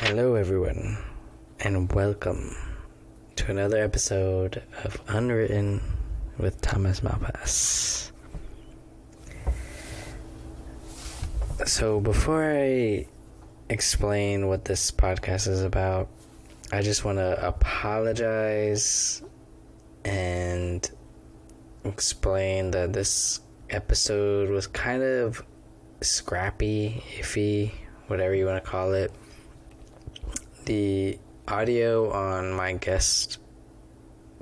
Hello, everyone, and welcome to another episode of Unwritten with Thomas Malpass. So, before I explain what this podcast is about, I just want to apologize and explain that this episode was kind of scrappy, iffy, whatever you want to call it. The audio on my guest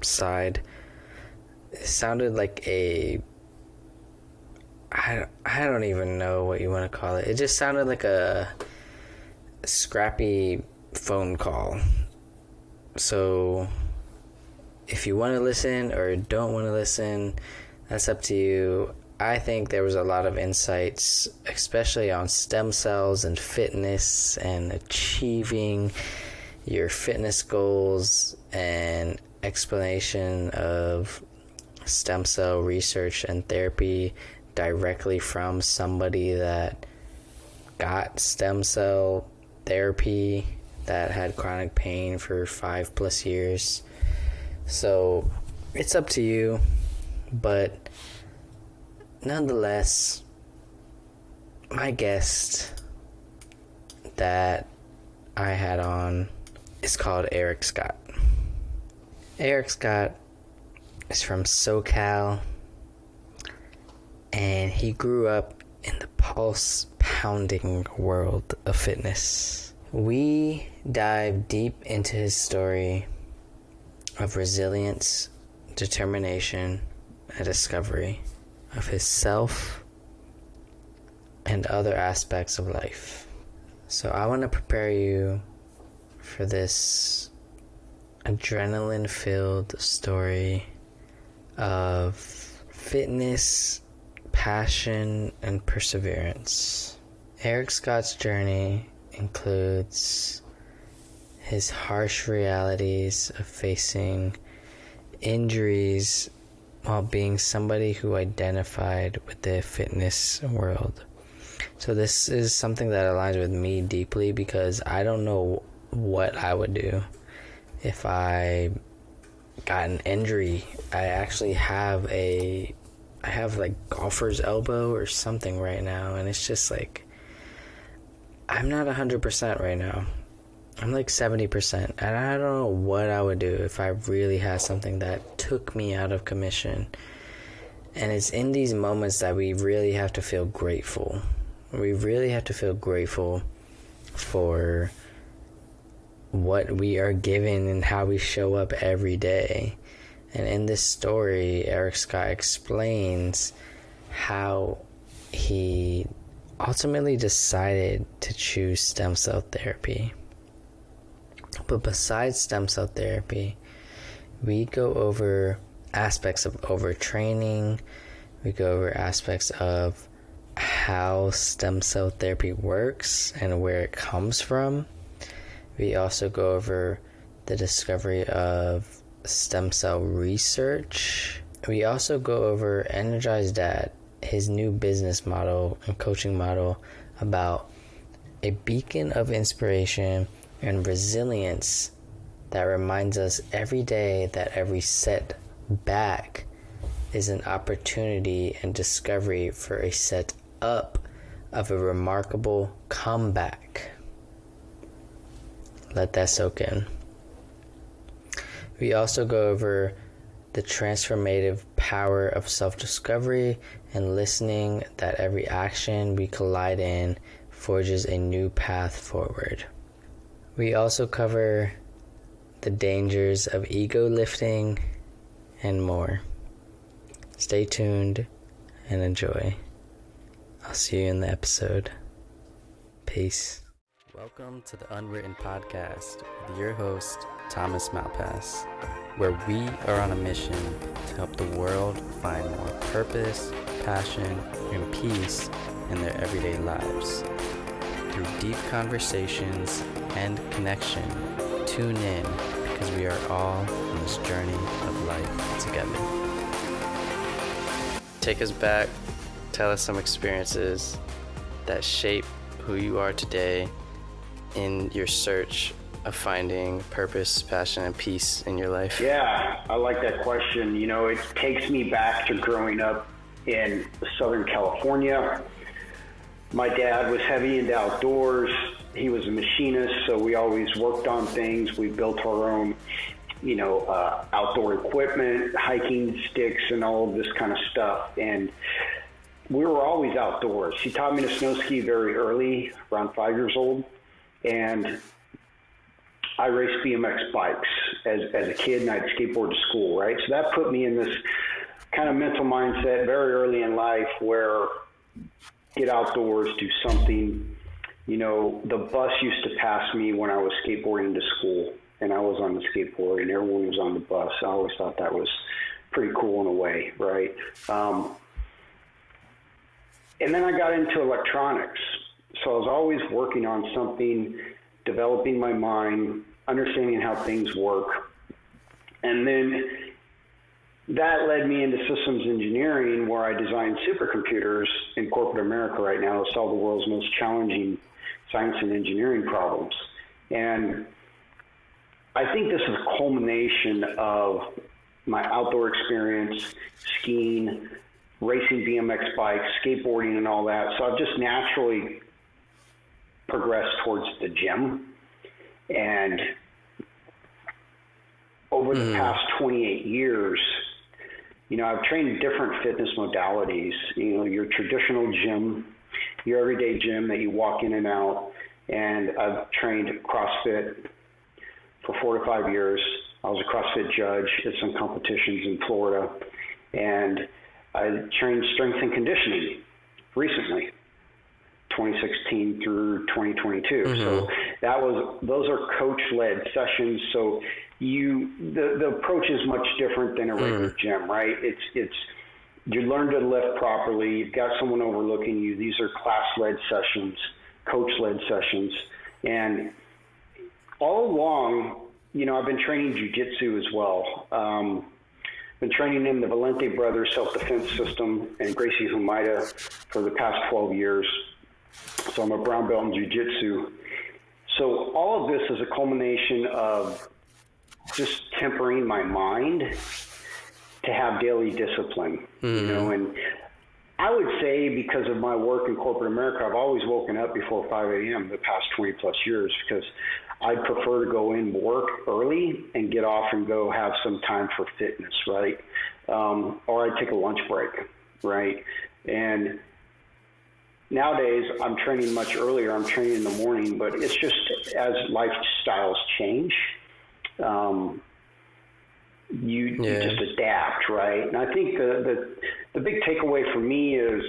side sounded like I don't even know what you want to call it. It just sounded like a scrappy phone call. So if you want to listen or don't want to listen, that's up to you. I think there was a lot of insights, especially on stem cells and fitness and achieving your fitness goals, and explanation of stem cell research and therapy directly from somebody that got stem cell therapy that had chronic pain for 5+ years. So it's up to you, but nonetheless, my guest that I had on is called Erik Scott. Erik Scott is from SoCal, and he grew up in the pulse-pounding world of fitness. We dive deep into his story of resilience, determination, and discovery of his self and other aspects of life. So I want to prepare you for this adrenaline-filled story of fitness, passion, and perseverance. Erik Scott's journey includes his harsh realities of facing injuries while being somebody who identified with the fitness world. So this is something that aligns with me deeply, because I don't know what I would do if I got an injury. I actually have like golfer's elbow or something right now, and it's just like, I'm not 100% right now. I'm like 70%, and I don't know what I would do if I really had something that took me out of commission. And it's in these moments that we really have to feel grateful. We really have to feel grateful for what we are given and how we show up every day. And in this story, Erik Scott explains how he ultimately decided to choose stem cell therapy. But besides stem cell therapy, we go over aspects of overtraining. We go over aspects of how stem cell therapy works and where it comes from. We also go over the discovery of stem cell research. We also go over Energize Dad, his new business model and coaching model, about a beacon of inspiration and resilience that reminds us every day that every setback is an opportunity and discovery for a set up of a remarkable comeback. Let that soak in. We also go over the transformative power of self-discovery and listening, that every action we collide in forges a new path forward. We also cover the dangers of ego lifting and more. Stay tuned and enjoy. I'll see you in the episode. Peace. Welcome to the Unwritten Podcast with your host, Thomas Malpass, where we are on a mission to help the world find more purpose, passion, and peace in their everyday lives. Through deep conversations and connection, tune in, because we are all on this journey of life together. Take us back, tell us some experiences that shape who you are today, in your search of finding purpose, passion, and peace in your life? Yeah, I like that question. You know, it takes me back to growing up in Southern California. My dad was heavy into outdoors. He was a machinist, so we always worked on things. We built our own, outdoor equipment, hiking sticks, and all of this kind of stuff. And we were always outdoors. He taught me to snow ski very early, around 5 years old. And I raced BMX bikes as a kid, and I'd skateboard to school, right? So that put me in this kind of mental mindset very early in life where get outdoors, do something. You know, the bus used to pass me when I was skateboarding to school, and I was on the skateboard, and everyone was on the bus. I always thought that was pretty cool in a way, right? And then I got into electronics. So I was always working on something, developing my mind, understanding how things work. And then that led me into systems engineering, where I design supercomputers in corporate America right now to solve the world's most challenging science and engineering problems. And I think this is a culmination of my outdoor experience, skiing, racing BMX bikes, skateboarding, and all that. So I've just naturally progressed towards the gym. And over the past 28 years, I've trained different fitness modalities. Your traditional gym, your everyday gym that you walk in and out. And I've trained CrossFit for 4 to 5 years. I was a CrossFit judge at some competitions in Florida. And I trained strength and conditioning recently, 2016 through 2022. So those are coach-led sessions. So the approach is much different than a regular gym, right? It's you learn to lift properly. You've got someone overlooking you. These are class-led sessions, coach-led sessions, and all along, I've been training jiu-jitsu as well. Been training in the Valente Brothers self-defense system and Gracie Humaida for the past 12 years. So I'm a brown belt in jiu-jitsu. So all of this is a culmination of just tempering my mind to have daily discipline, and I would say because of my work in corporate America, I've always woken up before 5 a.m. the past 20 plus years, because I'd prefer to go in work early and get off and go have some time for fitness, right? Or I'd take a lunch break, right? And nowadays I'm training much earlier. I'm training in the morning, but it's just as lifestyles change, you just adapt, right? And I think the big takeaway for me is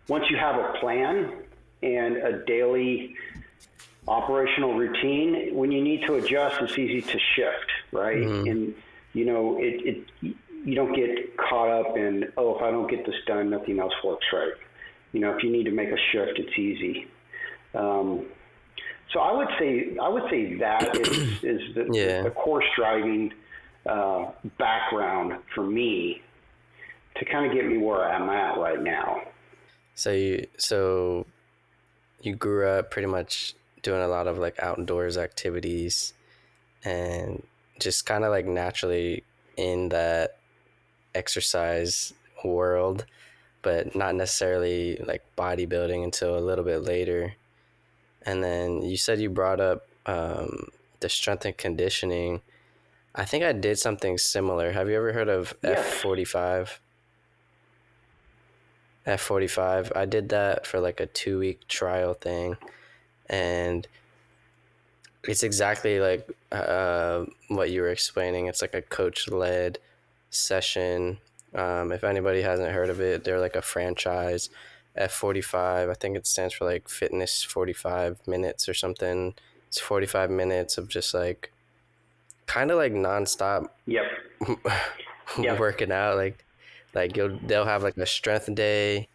once you have a plan and a daily operational routine, when you need to adjust, it's easy to shift, right? And you don't get caught up in, if I don't get this done, nothing else works right. If you need to make a shift, it's easy. So I would say that is the course driving background for me to kind of get me where I'm at right now. So you grew up pretty much doing a lot of like outdoors activities and just kind of like naturally in that exercise world, but not necessarily like bodybuilding until a little bit later. And then you said you brought up the strength and conditioning. I think I did something similar. Have you ever heard of F45? F45. I did that for like a 2-week trial thing. And it's exactly like what you were explaining. It's like a coach-led session. If anybody hasn't heard of it, they're like a franchise. F45, I think it stands for like fitness 45 minutes or something. It's 45 minutes of just like kind of like nonstop working out. Like they'll have like a strength day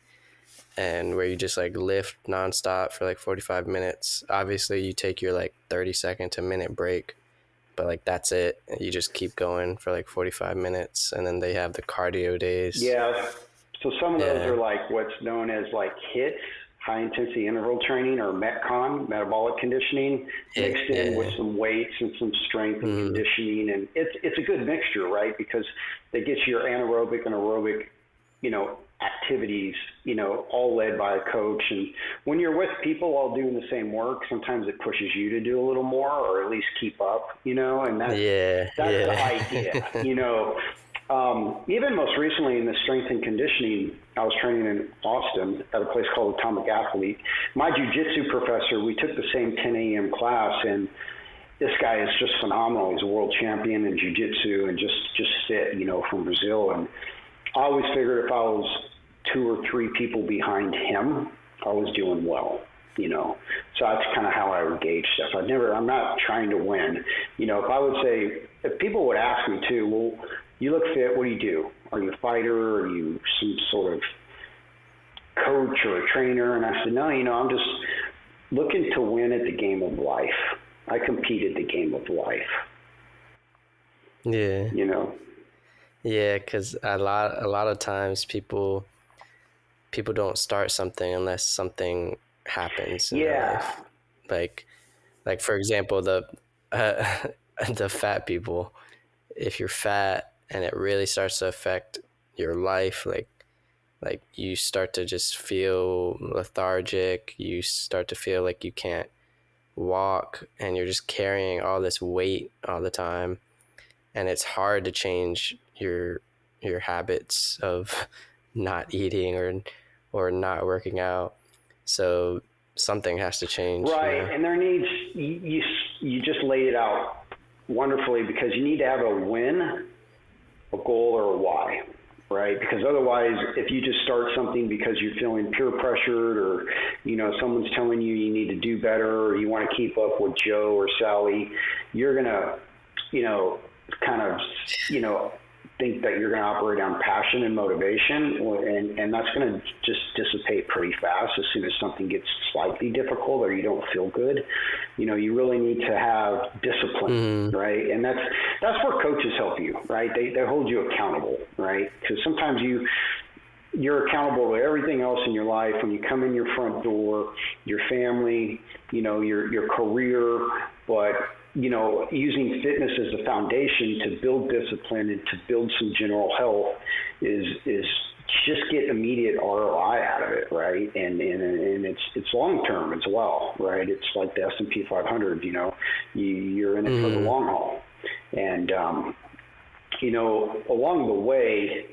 and where you just like lift nonstop for like 45 minutes. Obviously you take your like 30-second to minute break, but like that's it. You just keep going for like 45 minutes, and then they have the cardio days. Yeah. So some of those are like what's known as like HIIT, high intensity interval training, or metcon, metabolic conditioning, mixed in with some weights and some strength and conditioning. And it's a good mixture, right? Because they get your anaerobic and aerobic, activities, all led by a coach. And when you're with people all doing the same work, sometimes it pushes you to do a little more, or at least keep up, and that's the idea, even most recently in the strength and conditioning, I was training in Austin at a place called Atomic Athlete. My jiu-jitsu professor, we took the same 10 a.m. class, and this guy is just phenomenal. He's a world champion in jiu-jitsu and just fit, from Brazil. And I always figured if I was 2 or 3 people behind him, I was doing well, So that's kind of how I would gauge stuff. I'm not trying to win. If people would ask me too, well, you look fit, what do you do? Are you a fighter? Are you some sort of coach or a trainer? And I said, no, I'm just looking to win at the game of life. I compete at the game of life. Yeah. Yeah, because a lot of times people don't start something unless something happens in their life. Like for example, the fat people. If you're fat and it really starts to affect your life, like you start to just feel lethargic, you start to feel like you can't walk, and you're just carrying all this weight all the time, and it's hard to change your habits of not eating or not working out. So something has to change, right? And there needs, you just laid it out wonderfully, because you need to have a win, a goal, or a why, right? Because otherwise, if you just start something because you're feeling peer pressured, or someone's telling you need to do better, or you want to keep up with Joe or Sally, you're gonna kind of think that you're going to operate on passion and motivation, and that's going to just dissipate pretty fast as soon as something gets slightly difficult or you don't feel good. You really need to have discipline, right? And that's where coaches help you, right? They hold you accountable, right? Because sometimes you're accountable to everything else in your life when you come in your front door, your family, your career, but using fitness as the foundation to build discipline and to build some general health is just get immediate ROI out of it, right? And it's long term as well, right? It's like the S&P 500. You're in it for the long haul, and along the way,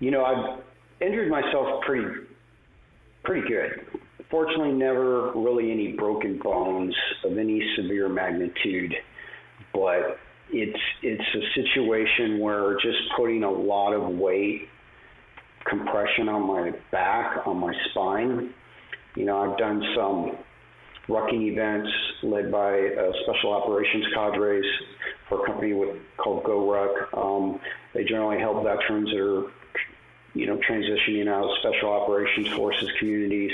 I've injured myself pretty good. Fortunately, never really any broken bones of any severe magnitude, but it's a situation where just putting a lot of weight, compression on my back, on my spine. I've done some rucking events led by special operations cadres for a company called GoRuck. They generally help veterans that are transitioning out of special operations forces communities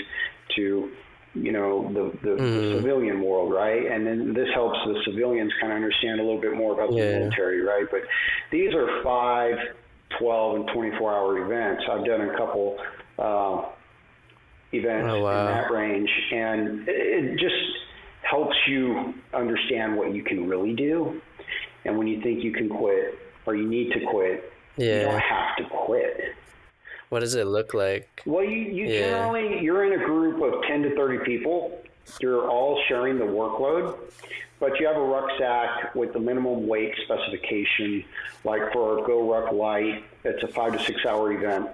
to, the civilian world, right? And then this helps the civilians kind of understand a little bit more about the military, right? But these are 5, 12, and 24-hour events. I've done a couple events in that range, and it just helps you understand what you can really do. And when you think you can quit or you need to quit, you don't have to quit. What does it look like? Well, you generally, you're in a group of 10 to 30 people. You're all sharing the workload, but you have a rucksack with the minimum weight specification. Like for a Go Ruck Light, it's a 5 to 6 hour event.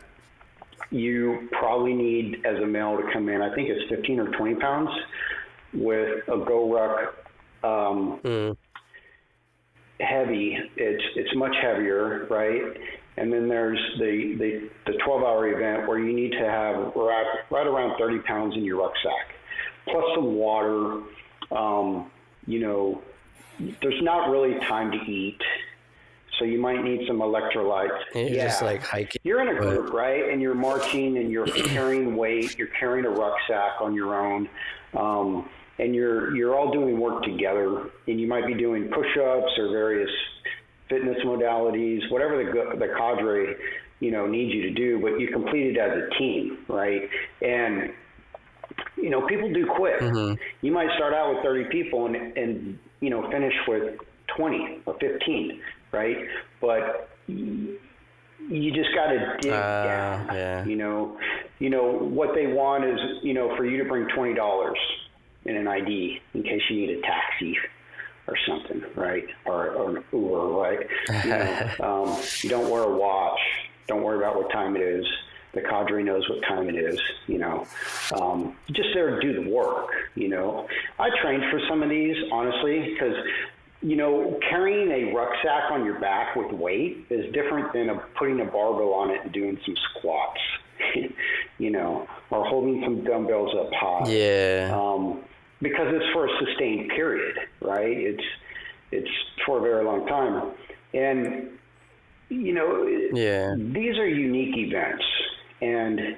You probably need, as a male, to come in, I think it's 15 or 20 pounds with a Go Ruck heavy. It's much heavier, right? And then there's the 12-hour event where you need to have right around 30 pounds in your rucksack, plus some water. There's not really time to eat, so you might need some electrolytes. And you're just like hiking. You're in a group, right? And you're marching and you're carrying weight. You're carrying a rucksack on your own. And you're all doing work together, and you might be doing push-ups or various fitness modalities, whatever the cadre need you to do, but you complete it as a team, right? And people do quit. Mm-hmm. You might start out with 30 people and finish with 20 or 15, right? But you just got to dig down. Yeah. What they want is, for you to bring $20 in an ID in case you need a taxi or something, right? Or an Uber, right? You don't wear a watch. Don't worry about what time it is. The cadre knows what time it is, just there to do the work, I trained for some of these, honestly, because, carrying a rucksack on your back with weight is different than putting a barbell on it and doing some squats, or holding some dumbbells up high. Yeah. Because it's for a sustained period, right? It's for a very long time. And, these are unique events. And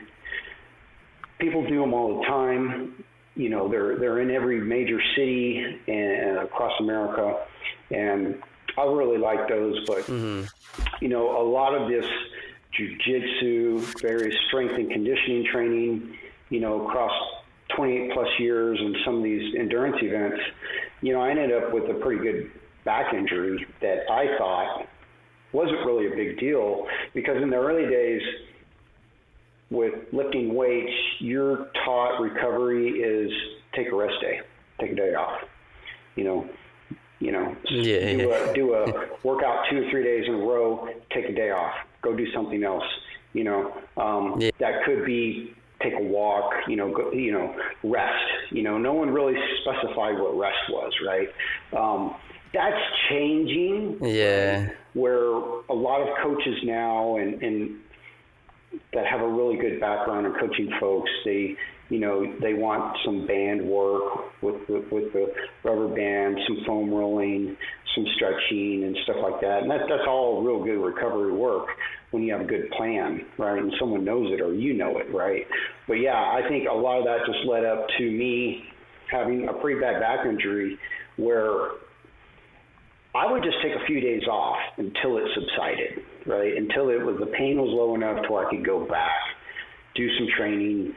people do them all the time. They're in every major city and across America, and I really like those. But a lot of this jiu-jitsu, various strength and conditioning training, across 28 plus years, and some of these endurance events, I ended up with a pretty good back injury that I thought wasn't really a big deal, because in the early days, with lifting weights, you're taught recovery is take a rest day, take a day off. Do a workout 2 or 3 days in a row, take a day off, go do something else. That could be take a walk, rest. No one really specified what rest was, right? That's changing. Yeah. Where a lot of coaches now and that have a really good background in coaching folks, they want some band work with the rubber band, some foam rolling, some stretching and stuff like that. And that's all real good recovery work when you have a good plan, right? And someone knows it, or it, right? But yeah, I think a lot of that just led up to me having a pretty bad back injury where I would just take a few days off until it subsided, right? Until the pain was low enough to where I could go back, do some training,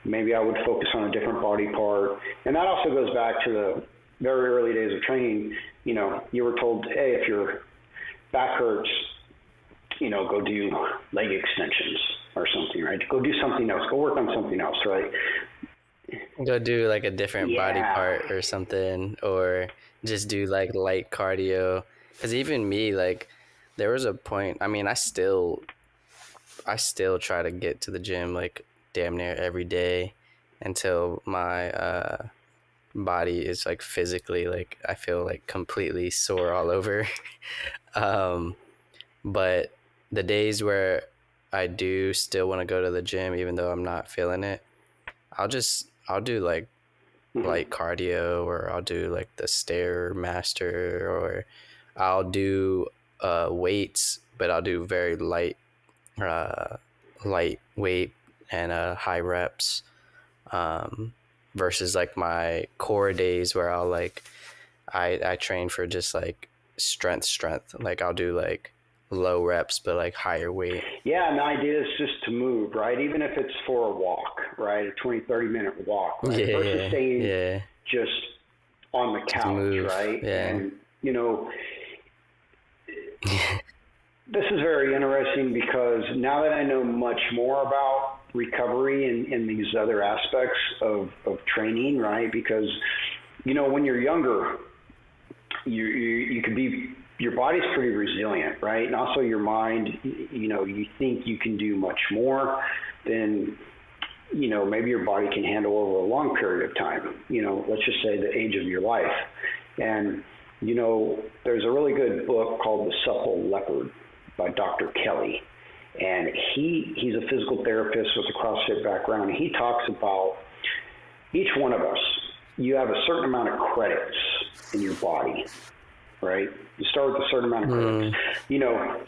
maybe I would focus on a different body part. And that also goes back to the very early days of training. You were told, hey, if your back hurts, go do leg extensions or something, right? Go do something else, go work on something else, right? Go do like a different body part or something, or just do like light cardio. Because even me, like, there was a point, I mean, I still try to get to the gym like damn near every day until my body is like physically, like, I feel like completely sore all over. But the days where I do still want to go to the gym, even though I'm not feeling it, I'll do like light cardio, or I'll do like the Stairmaster, or I'll do weights, but I'll do very lightweight and high reps, versus like my core days where I'll like I train for just like strength, like I'll do like low reps but like higher weight. Yeah, and the idea is just to move, right? Even if it's for a walk, right? A 20-30 minute walk, right? Versus staying just on the couch, right? And this is very interesting, because now that I know much more about recovery and these other aspects of training, right? Because when you're younger, you could be, your body's pretty resilient, right? And also your mind, you think you can do much more than, maybe your body can handle over a long period of time, let's just say the age of your life. And, there's a really good book called The Supple Leopard by Dr. Kelly. And he's a physical therapist with a CrossFit background. And he talks about each one of us, you have a certain amount of credits in your body, right? You start with a certain amount of credits.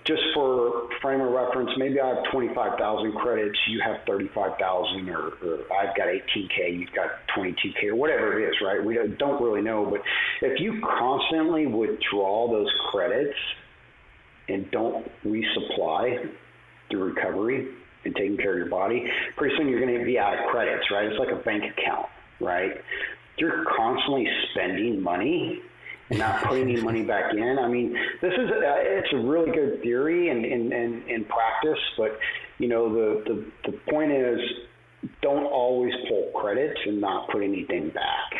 Just for frame of reference, maybe I have 25,000 credits, you have 35,000, or I've got 18K, you've got 22K, or whatever it is, right? We don't really know. But if you constantly withdraw those credits and don't resupply, through recovery and taking care of your body, pretty soon you're going to be out of credits, right? It's like a bank account, right? You're constantly spending money and not putting any money back in. I mean, it's a really good theory and practice, but the point is, don't always pull credits and not put anything back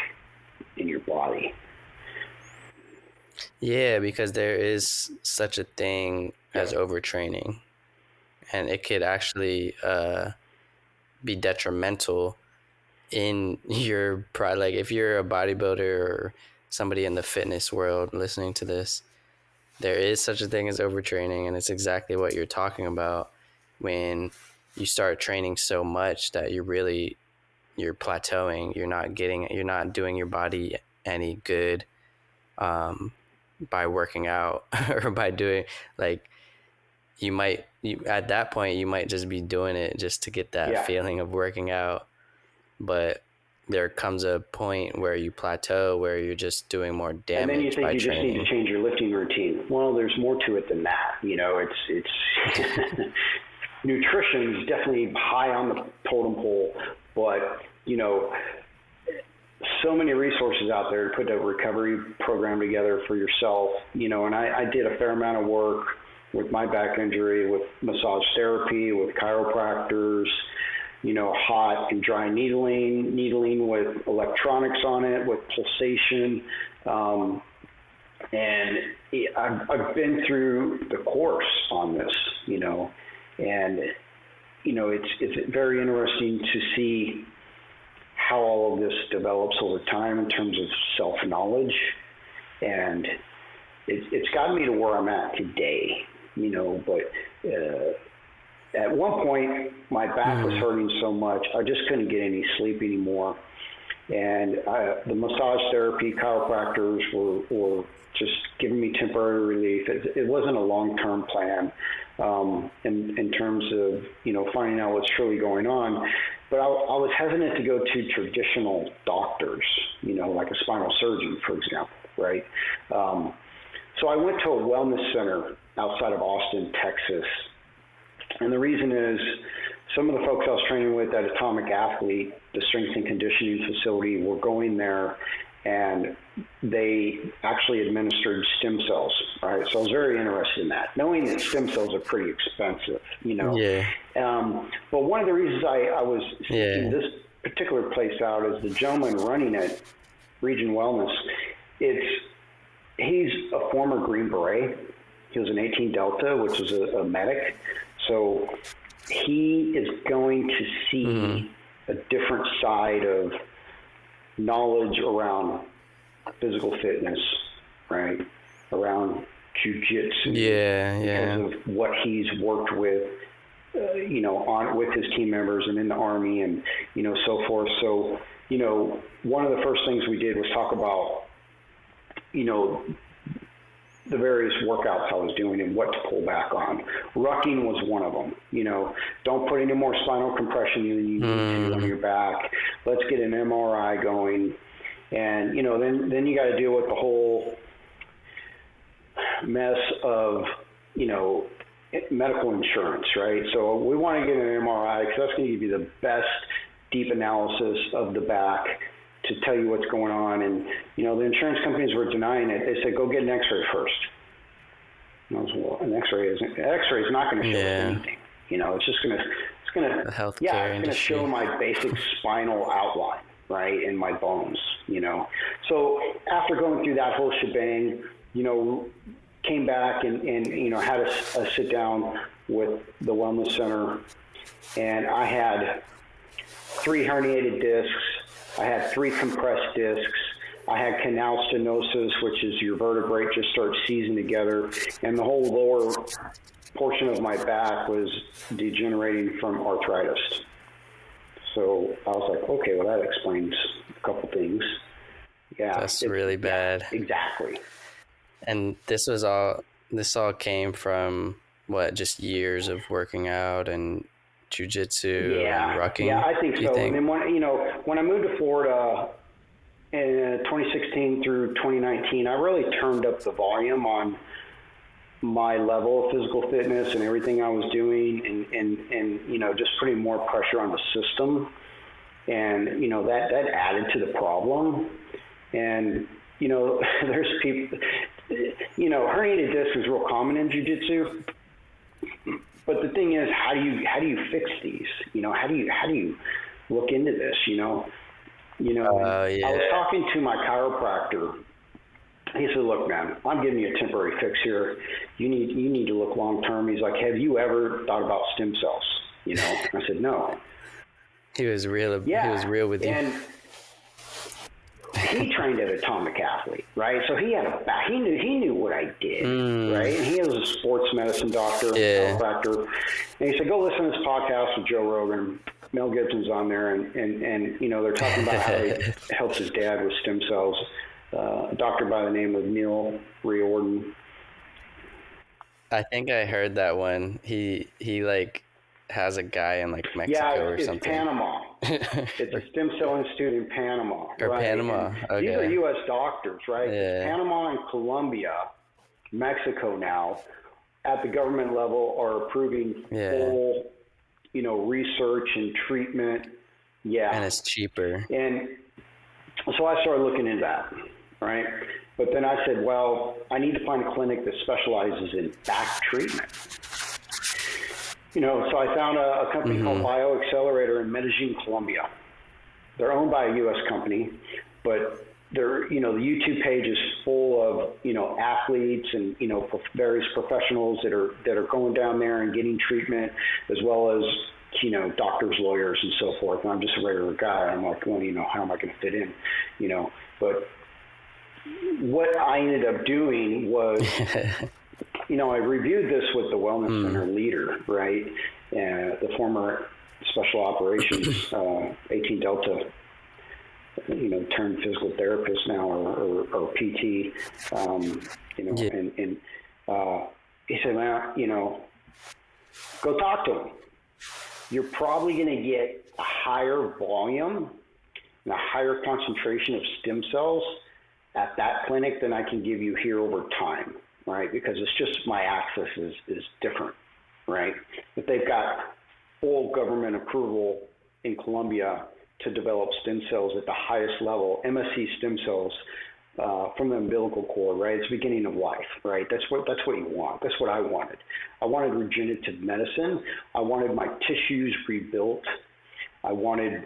in your body. Yeah, because there is such a thing as overtraining, and it could actually be detrimental in your pride. Like if you're a bodybuilder or somebody in the fitness world listening to this, there is such a thing as overtraining, and it's exactly what you're talking about when you start training so much that you're plateauing. You're not doing your body any good by working out or by doing, like, at that point you might just be doing it just to get that feeling of working out, but there comes a point where you plateau, where you're just doing more damage. And then you think by you training. just need to change your lifting routine. Well, there's more to it than that. It's nutrition is definitely high on the totem pole, but so many resources out there to put a recovery program together for yourself. And I did a fair amount of work with my back injury, with massage therapy, with chiropractors, hot and dry needling with electronics on it, with pulsation. And I've been through the course on this, and, it's very interesting to see how all of this develops over time in terms of self-knowledge. And it's gotten me to where I'm at today, but at one point my back was hurting so much, I just couldn't get any sleep anymore. And the massage therapy, chiropractors were just giving me temporary relief. It wasn't a long-term plan in terms of, finding out what's truly going on. But I was hesitant to go to traditional doctors, like a spinal surgeon, for example, right? So I went to a wellness center outside of Austin, Texas. And the reason is some of the folks I was training with at Atomic Athlete, the strength and conditioning facility, were going there, and they actually administered stem cells, right? So I was very interested in that, knowing that stem cells are pretty expensive, Yeah. But one of the reasons I was seeking this particular place out is the gentleman running it, Region Wellness. He's a former Green Beret. He was an 18 Delta, which is a medic. So he is going to see a different side of knowledge around physical fitness, right? Around jiu-jitsu. Because of what he's worked with, with his team members and in the Army and, so forth. So, one of the first things we did was talk about, the various workouts I was doing and what to pull back on. Rucking was one of them. Don't put any more spinal compression than you need to on your back. Let's get an MRI going. And, then you got to deal with the whole mess of, medical insurance, right? So we want to get an MRI because that's going to give you the best deep analysis of the back to tell you what's going on. And, the insurance companies were denying it. They said, go get an x-ray first. And I was, well, an x-ray is not going to show anything. It's just going to show my basic spinal outline, right, and my bones, So after going through that whole shebang, came back and had a sit down with the wellness center, and I had 3 herniated discs. I had 3 compressed discs. I had canal stenosis, which is your vertebrae just start seizing together, and the whole lower portion of my back was degenerating from arthritis. So I was like, okay, well, that explains a couple things. Yeah, that's really bad. Exactly. And this all came from what, just years of working out and jiu-jitsu and rucking? Yeah, I think so. And then when I moved to Florida in 2016 through 2019, I really turned up the volume on my level of physical fitness and everything I was doing, and just putting more pressure on the system, and that added to the problem. And there's people, herniated disc is real common in jiu-jitsu, but the thing is, how do you fix these? How do you look into this? Yeah. I was talking to my chiropractor. He said, "Look, man, I'm giving you a temporary fix here. You need to look long term." He's like, "Have you ever thought about stem cells?" I said, "No." He was real. Yeah. He was real with you. And he trained at Atomic Athlete, right? So he had he knew what I did, right? And he was a sports medicine doctor, chiropractor. And he said, "Go listen to this podcast with Joe Rogan. Mel Gibson's on there, and they're talking about how he helps his dad with stem cells." A doctor by the name of Neil Riordan. I think I heard that one. He like has a guy in like Mexico or something. Panama. It's a stem cell institute in Panama. Or right? Panama. Okay. These are U.S. doctors, right? Yeah. Panama and Colombia, Mexico now, at the government level are approving full, research and treatment. Yeah. And it's cheaper. And so I started looking into that. Right. But then I said, well, I need to find a clinic that specializes in back treatment. So I found a company called BioAccelerator in Medellin, Colombia. They're owned by a U.S. company, but they're, the YouTube page is full of, athletes and, various professionals that are going down there and getting treatment, as well as, doctors, lawyers, and so forth. And I'm just a regular guy. I'm like, well, how am I going to fit in, but what I ended up doing was, I reviewed this with the Wellness Center leader, right? The former Special Operations 18 Delta, turned physical therapist now or PT, and he said, well, go talk to him. You're probably going to get a higher volume and a higher concentration of stem cells at that clinic than I can give you here over time, right? Because it's just my access is different, right? But they've got full government approval in Colombia to develop stem cells at the highest level, MSC stem cells from the umbilical cord, right? It's the beginning of life, right? That's what you want. That's what I wanted. I wanted regenerative medicine. I wanted my tissues rebuilt. I wanted,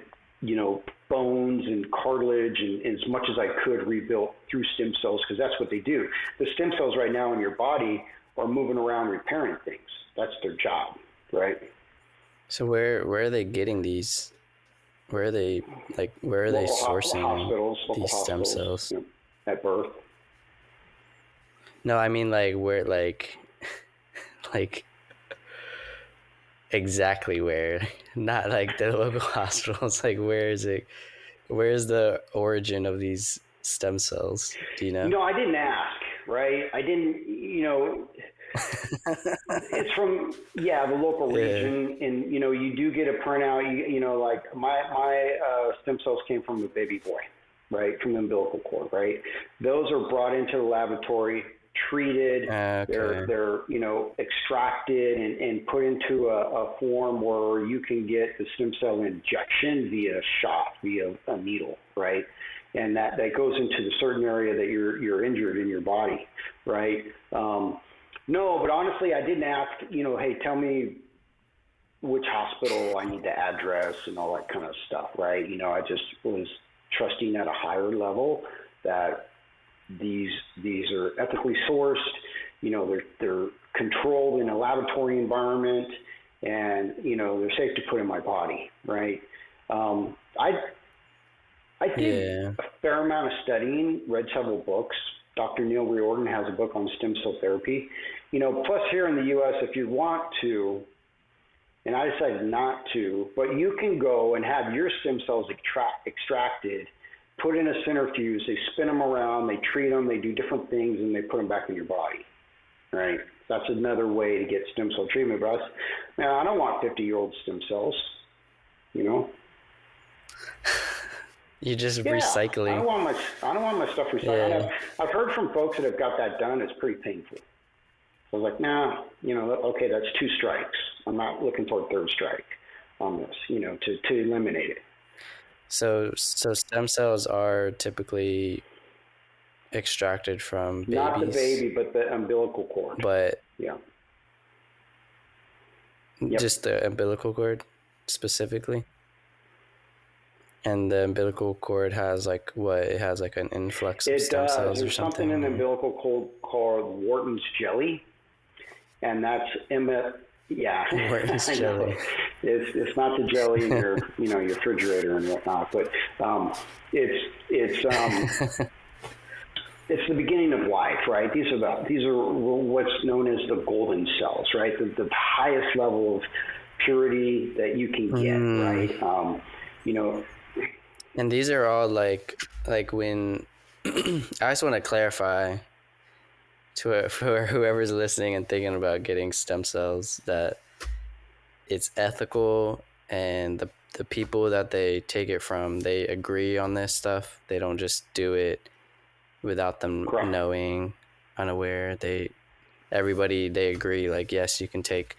bones and cartilage and as much as I could rebuilt through stem cells, because that's what they do. The stem cells right now in your body are moving around repairing things. That's their job, right? So where are they getting these? Where are they sourcing these stem cells? At birth. No, I mean where exactly where, not like the local hospitals. Where's the origin of these stem cells? Do you know? I didn't ask, right? I didn't, it's from, the local region, and, you do get a printout, my stem cells came from a baby boy, right? From the umbilical cord, right? Those are brought into the laboratory, treated, they're extracted and put into a form where you can get the stem cell injection via shot, via a needle, right? And that goes into the certain area that you're injured in your body, right? No, but honestly, I didn't ask, hey, tell me which hospital I need to address and all that kind of stuff, right? I just was trusting at a higher level that these are ethically sourced, they're controlled in a laboratory environment, and they're safe to put in my body, right? I did a fair amount of studying, read several books. Dr. Neil Riordan has a book on stem cell therapy. Plus here in the U.S., if you want to, and I decided not to, but you can go and have your stem cells extracted, put in a centrifuge, they spin them around, they treat them, they do different things, and they put them back in your body, right? That's another way to get stem cell treatment. But I don't want 50-year-old stem cells, You're just recycling. I don't want my stuff recycled. Yeah. I've heard from folks that have got that done. It's pretty painful. I was like, nah, okay, that's 2 strikes. I'm not looking for a 3rd strike on this, to eliminate it. So stem cells are typically extracted from babies? Not the baby, but the umbilical cord. But yeah. Just the umbilical cord specifically? And the umbilical cord has like what? It has like an influx of stem cells or something? There's something in the umbilical cord called Wharton's jelly, and that's Wharton's jelly. It's not the jelly in your your refrigerator and whatnot, but it's it's the beginning of life, right? These are what's known as the golden cells, right? The highest level of purity that you can get, right? And these are all like when I just want to clarify for whoever's listening and thinking about getting stem cells that it's ethical, and the people that they take it from, they agree on this stuff. They don't just do it without them knowing, unaware. They agree, like, yes, you can take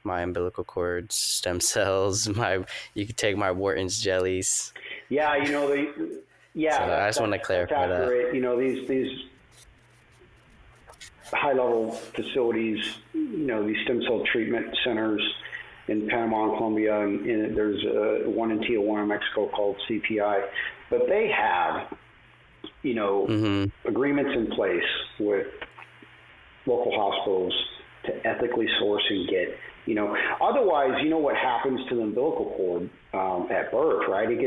my umbilical cord stem cells, you can take my Wharton's jellies. Yeah, so I just want to clarify that. These high-level facilities, these stem cell treatment centers in Panama and Colombia, and there's one in Tijuana, Mexico, called CPI, but they have, agreements in place with local hospitals to ethically source and get. Otherwise, what happens to the umbilical cord at birth, right? It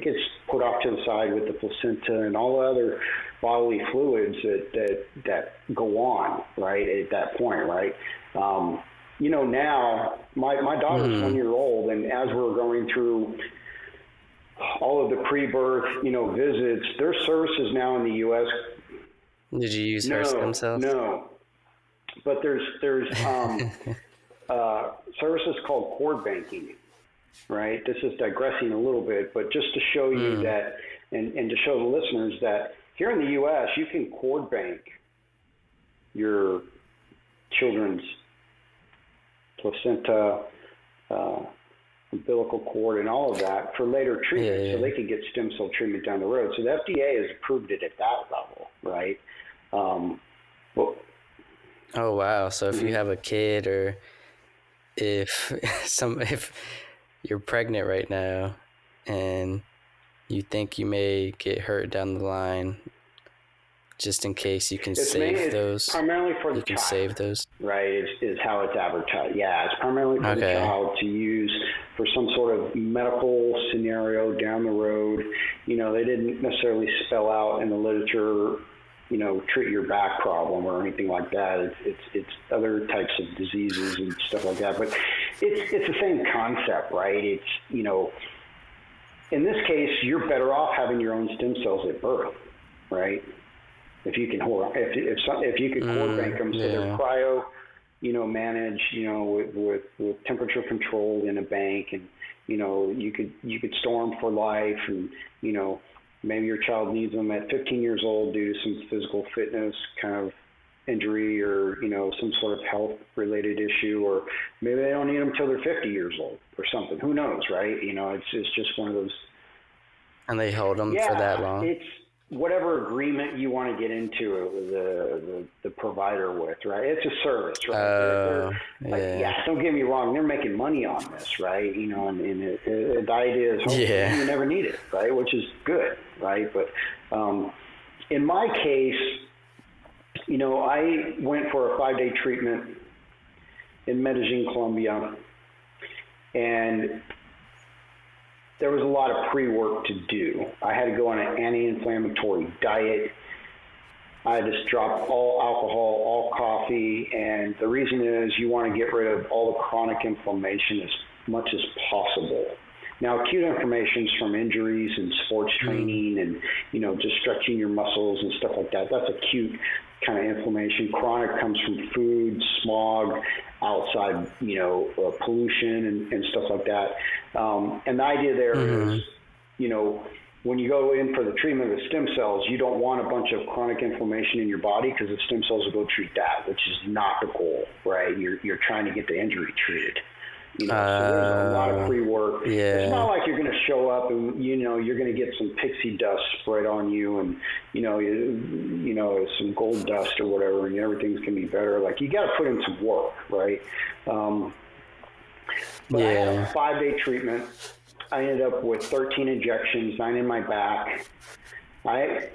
gets put off to the side with the placenta and all the other bodily fluids that go on, right, at that point, right? Now my daughter's 1 year old, and as we're going through all of the pre-birth, visits, there's services now in the U.S. Did you use her stem cells? No, but there's services called cord banking, right? This is digressing a little bit, but just to show you that, and to show the listeners that here in the U.S., you can cord bank your children's placenta, umbilical cord, and all of that for later treatment, so they could get stem cell treatment down the road. So the FDA has approved it at that level, right? Oh wow! So if you have a kid, or if you're pregnant right now, and you think you may get hurt down the line, just in case, you can save those. Primarily for the child. You can save those. Right, is how it's advertised. Yeah, it's primarily for the child to use for some sort of medical scenario down the road. They didn't necessarily spell out in the literature, treat your back problem or anything like that. It's other types of diseases and stuff like that. But it's the same concept, right? It's, in this case, you're better off having your own stem cells at birth, right? If you can if you could cord bank them, so they're cryo, managed, with temperature controlled in a bank, and you could store them for life, and maybe your child needs them at 15 years old due to some physical fitness kind of injury, or some sort of health related issue, or maybe they don't need them until they're 50 years old or something. Who knows, right? It's just one of those. And they hold them for that long. It's whatever agreement you want to get into the provider with, right? It's a service, right? Don't get me wrong, they're making money on this, right? And the idea is you never need it, right? Which is good, right? But in my case, I went for a 5-day treatment in Medellin, Colombia, and there was a lot of pre-work to do. I had to go on an anti-inflammatory diet. I had to drop all alcohol, all coffee, and the reason is you want to get rid of all the chronic inflammation as much as possible. Now, acute inflammation is from injuries and sports training and, just stretching your muscles and stuff like that. That's acute kind of inflammation. Chronic comes from food, smog, outside, pollution and stuff like that. And the idea there is, when you go in for the treatment of the stem cells, you don't want a bunch of chronic inflammation in your body because the stem cells will go treat that, which is not the goal, right? You're trying to get the injury treated. So there's a lot of pre-work. Yeah. It's not like you're going to show up and, you're going to get some pixie dust spread on you and, some gold dust or whatever, and everything's going to be better. Like, you got to put in some work, right? But I had a 5-day treatment. I ended up with 13 injections, 9 in my back. I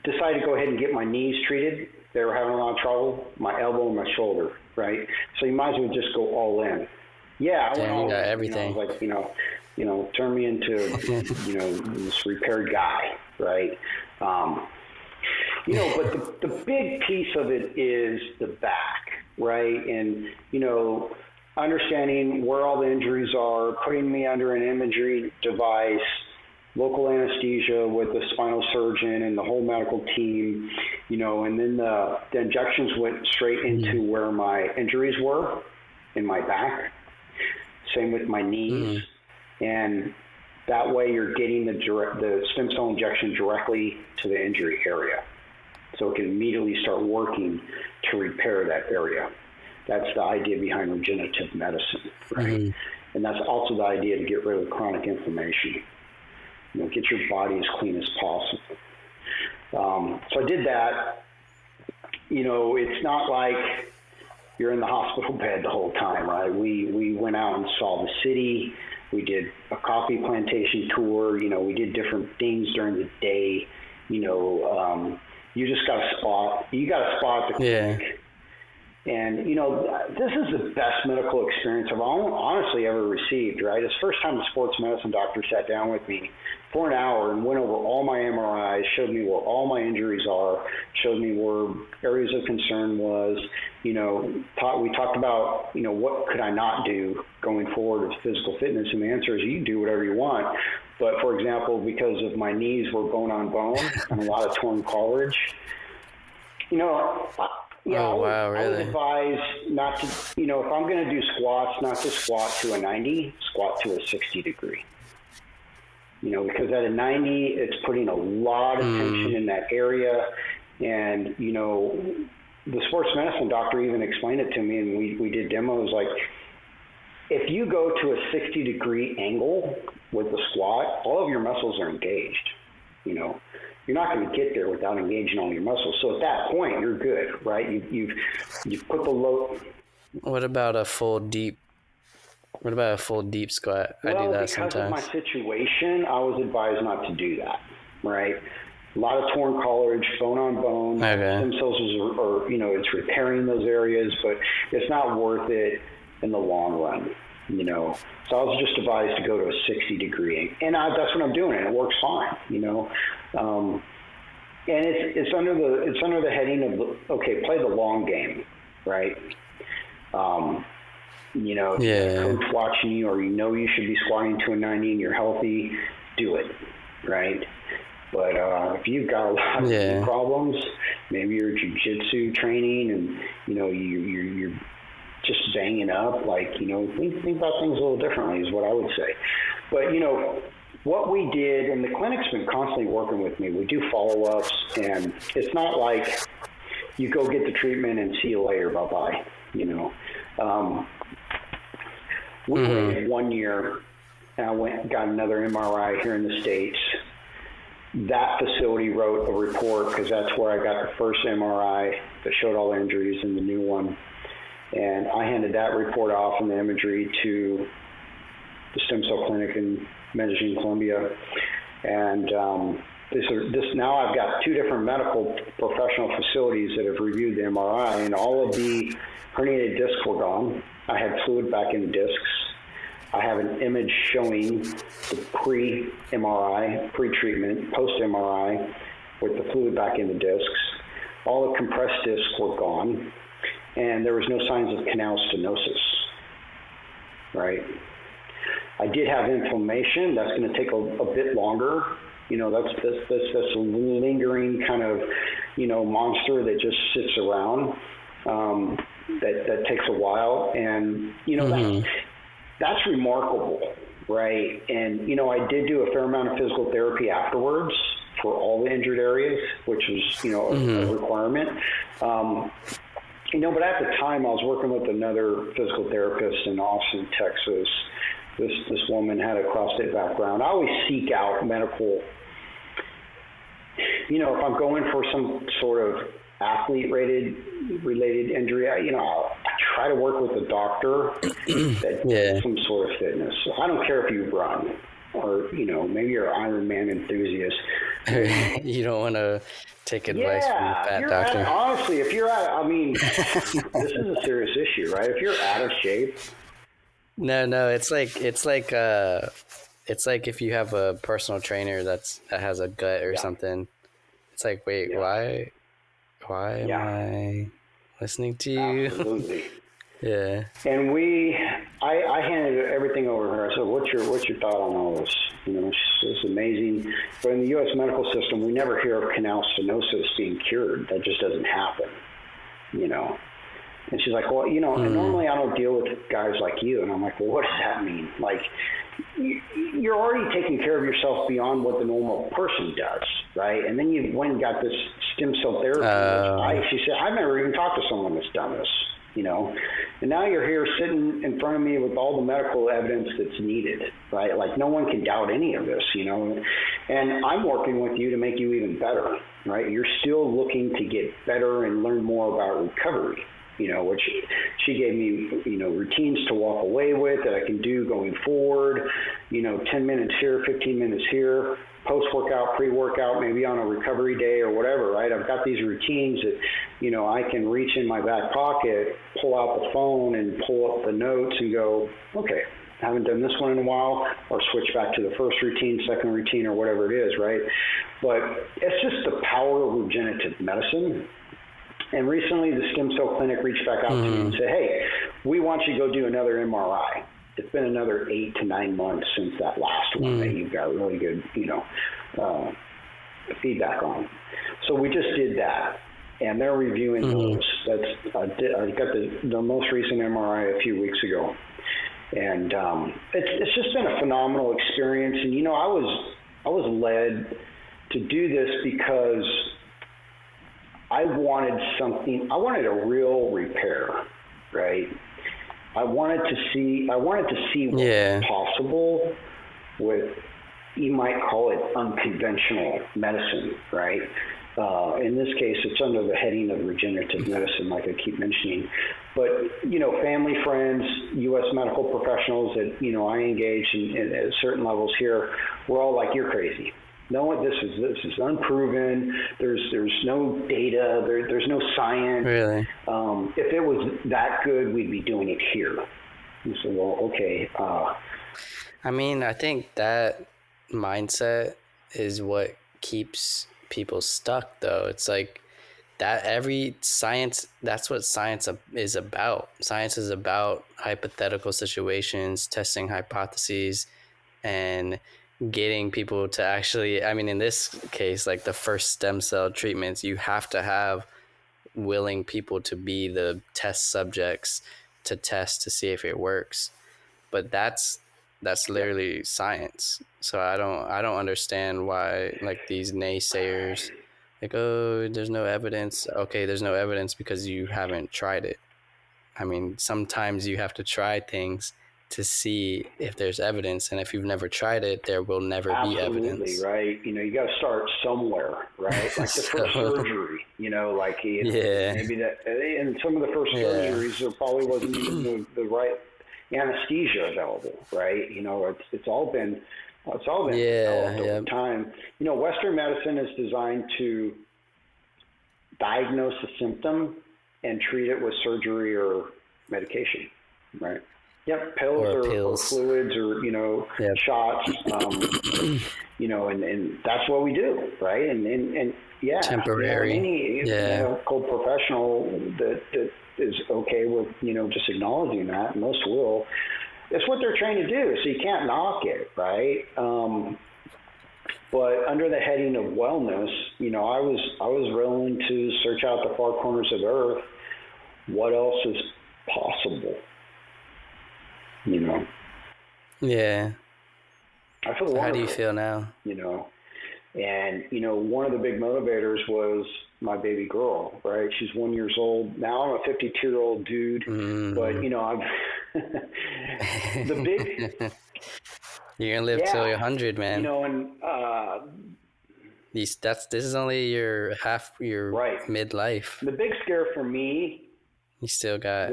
decided to go ahead and get my knees treated. They were having a lot of trouble, my elbow and my shoulder, right? So you might as well just go all in. Yeah, I went all in. Everything. I was like, turn me into, this repaired guy, right? But the big piece of it is the back, right? And, understanding where all the injuries are, putting me under an imagery device, local anesthesia with the spinal surgeon and the whole medical team, and then the injections went straight into where my injuries were in my back. Same with my knees. And that way you're getting the stem cell injection directly to the injury area. So it can immediately start working to repair that area. That's the idea behind regenerative medicine, right? And that's also the idea to get rid of chronic inflammation. Get your body as clean as possible. So I did that. It's not like you're in the hospital bed the whole time, right? We went out and saw the city. We did a coffee plantation tour. We did different things during the day. You just got a spot. You got a spot at the clinic. And, this is the best medical experience I've honestly ever received, right? It's the first time a sports medicine doctor sat down with me for an hour and went over all my MRIs, showed me where all my injuries are, showed me where areas of concern was, we talked about, what could I not do going forward with physical fitness? And the answer is you do whatever you want. But, for example, because of my knees were bone on bone and a lot of torn cartilage, wow, really? I would advise not to, if I'm going to do squats, not to squat to a 90, squat to a 60 degree. Because at a 90, it's putting a lot of tension in that area. And, the sports medicine doctor even explained it to me, and we did demos. Like, if you go to a 60 degree angle with the squat, all of your muscles are engaged, You're not going to get there without engaging all your muscles. So at that point, you're good, right? You've put the load. What about a full deep squat? I do that sometimes. Because of my situation, I was advised not to do that, right? A lot of torn cartilage, bone on bone. Stem cells are it's repairing those areas, but it's not worth it in the long run. So I was just advised to go to a 60 degree, and that's what I'm doing, and it works fine. And it's under the heading of play the long game, right? Coach watching you, or you should be squatting to a 90 and you're healthy, do it, right? But if you've got a lot of knee problems, maybe you're jiu-jitsu training and you're just banging up, think about things a little differently is what I would say. But what we did, and the clinic's been constantly working with me. We do follow-ups, and it's not like you go get the treatment and see you later, bye-bye. We waited 1 year, and I went and got another MRI here in the States. That facility wrote a report because that's where I got the first MRI that showed all the injuries in the new one. And I handed that report off in the imagery to the stem cell clinic in Medellin, Colombia. And now I've got 2 different medical professional facilities that have reviewed the MRI, and all of the herniated discs were gone. I had fluid back in the discs. I have an image showing the pre-MRI, pre-treatment, post-MRI with the fluid back in the discs. All the compressed discs were gone, and there was no signs of canal stenosis, right? I did have inflammation. That's going to take a bit longer. That's a lingering kind of, monster that just sits around. That takes a while, and that's remarkable, right? And, you know, I did do a fair amount of physical therapy afterwards for all the injured areas, which was, you know, a requirement. You know, but at the time I was working with another physical therapist in Austin, Texas. This woman had a CrossFit background. I always seek out medical, you know, if I'm going for some sort of athlete-related injury, I try to work with a doctor that does some sort of fitness. I don't care if you run or, you know, maybe you're an Ironman enthusiast. You don't want to take advice from a fat doctor. Honestly, if you're I mean, this is a serious issue, right? If you're out of shape. No, it's like if you have a personal trainer that has a gut or something. It's like, wait, why am I listening to you? Absolutely. Yeah. And I handed everything over to her. I said, what's your thought on all this? You know, it's amazing. But in the U.S. medical system, we never hear of canal stenosis being cured. That just doesn't happen, you know. And she's like, well, you know, and normally I don't deal with guys like you. And I'm like, well, what does that mean? Like, you're already taking care of yourself beyond what the normal person does, right? And then you went and got this stem cell therapy. She said, I've never even talked to someone that's done this, you know? And now you're here sitting in front of me with all the medical evidence that's needed, right? Like, no one can doubt any of this, you know? And I'm working with you to make you even better, right? You're still looking to get better and learn more about recovery. You know, which she gave me, you know, routines to walk away with that I can do going forward, you know, 10 minutes here, 15 minutes here, post-workout, pre-workout, maybe on a recovery day or whatever, right? I've got these routines that, you know, I can reach in my back pocket, pull out the phone and pull up the notes and go, okay, haven't done this one in a while, or switch back to the first routine, second routine, or whatever it is, right? But it's just the power of regenerative medicine. And recently, the Stem Cell Clinic reached back out to me and said, hey, we want you to go do another MRI. It's been another 8 to 9 months since that last one that you've got really good, you know, feedback on. So we just did that, and they're reviewing those. I got the most recent MRI a few weeks ago. And it's just been a phenomenal experience. And, you know, I was led to do this because I wanted a real repair, right? I wanted to see what's possible with, you might call it unconventional medicine, right? In this case, it's under the heading of regenerative medicine, like I keep mentioning. But, you know, family, friends, U.S. medical professionals that, you know, I engage in at certain levels here, we're all like, you're crazy. No, this is unproven. There's no data. There's no science. Really? If it was that good, we'd be doing it here. And so, well, okay. I mean, I think that mindset is what keeps people stuck, though. It's like that that's what science is about. Science is about hypothetical situations, testing hypotheses, and getting people to actually, I mean, in this case, like the first stem cell treatments, you have to have willing people to be the test subjects to test to see if it works. But that's literally science. So I don't understand why, like, these naysayers, like, oh, there's no evidence. Okay, there's no evidence because you haven't tried it. I mean, sometimes you have to try things to see if there's evidence, and if you've never tried it, there will never be evidence. Absolutely, right? You know, you got to start somewhere, right? Like the first surgery, you know, like maybe that, and some of the first surgeries, there probably wasn't even the right anesthesia available, right? You know, it's all been developed over time. You know, Western medicine is designed to diagnose a symptom and treat it with surgery or medication, right? Yep, pills or fluids or, you know, shots, you know, and that's what we do, right? And temporary. You know, any medical professional that is okay with, you know, just acknowledging that, and most will. It's what they're trained to do, so you can't knock it, right? But under the heading of wellness, you know, I was willing to search out the far corners of Earth. What else is possible? You know. Yeah. I feel So wonderful. how do you feel now? And one of the big motivators was my baby girl, right? She's 1 year old now. I'm a 52-year-old dude, but I'm the big You're gonna live till you're 100, man. and This is only your right. midlife. The big scare for me You still got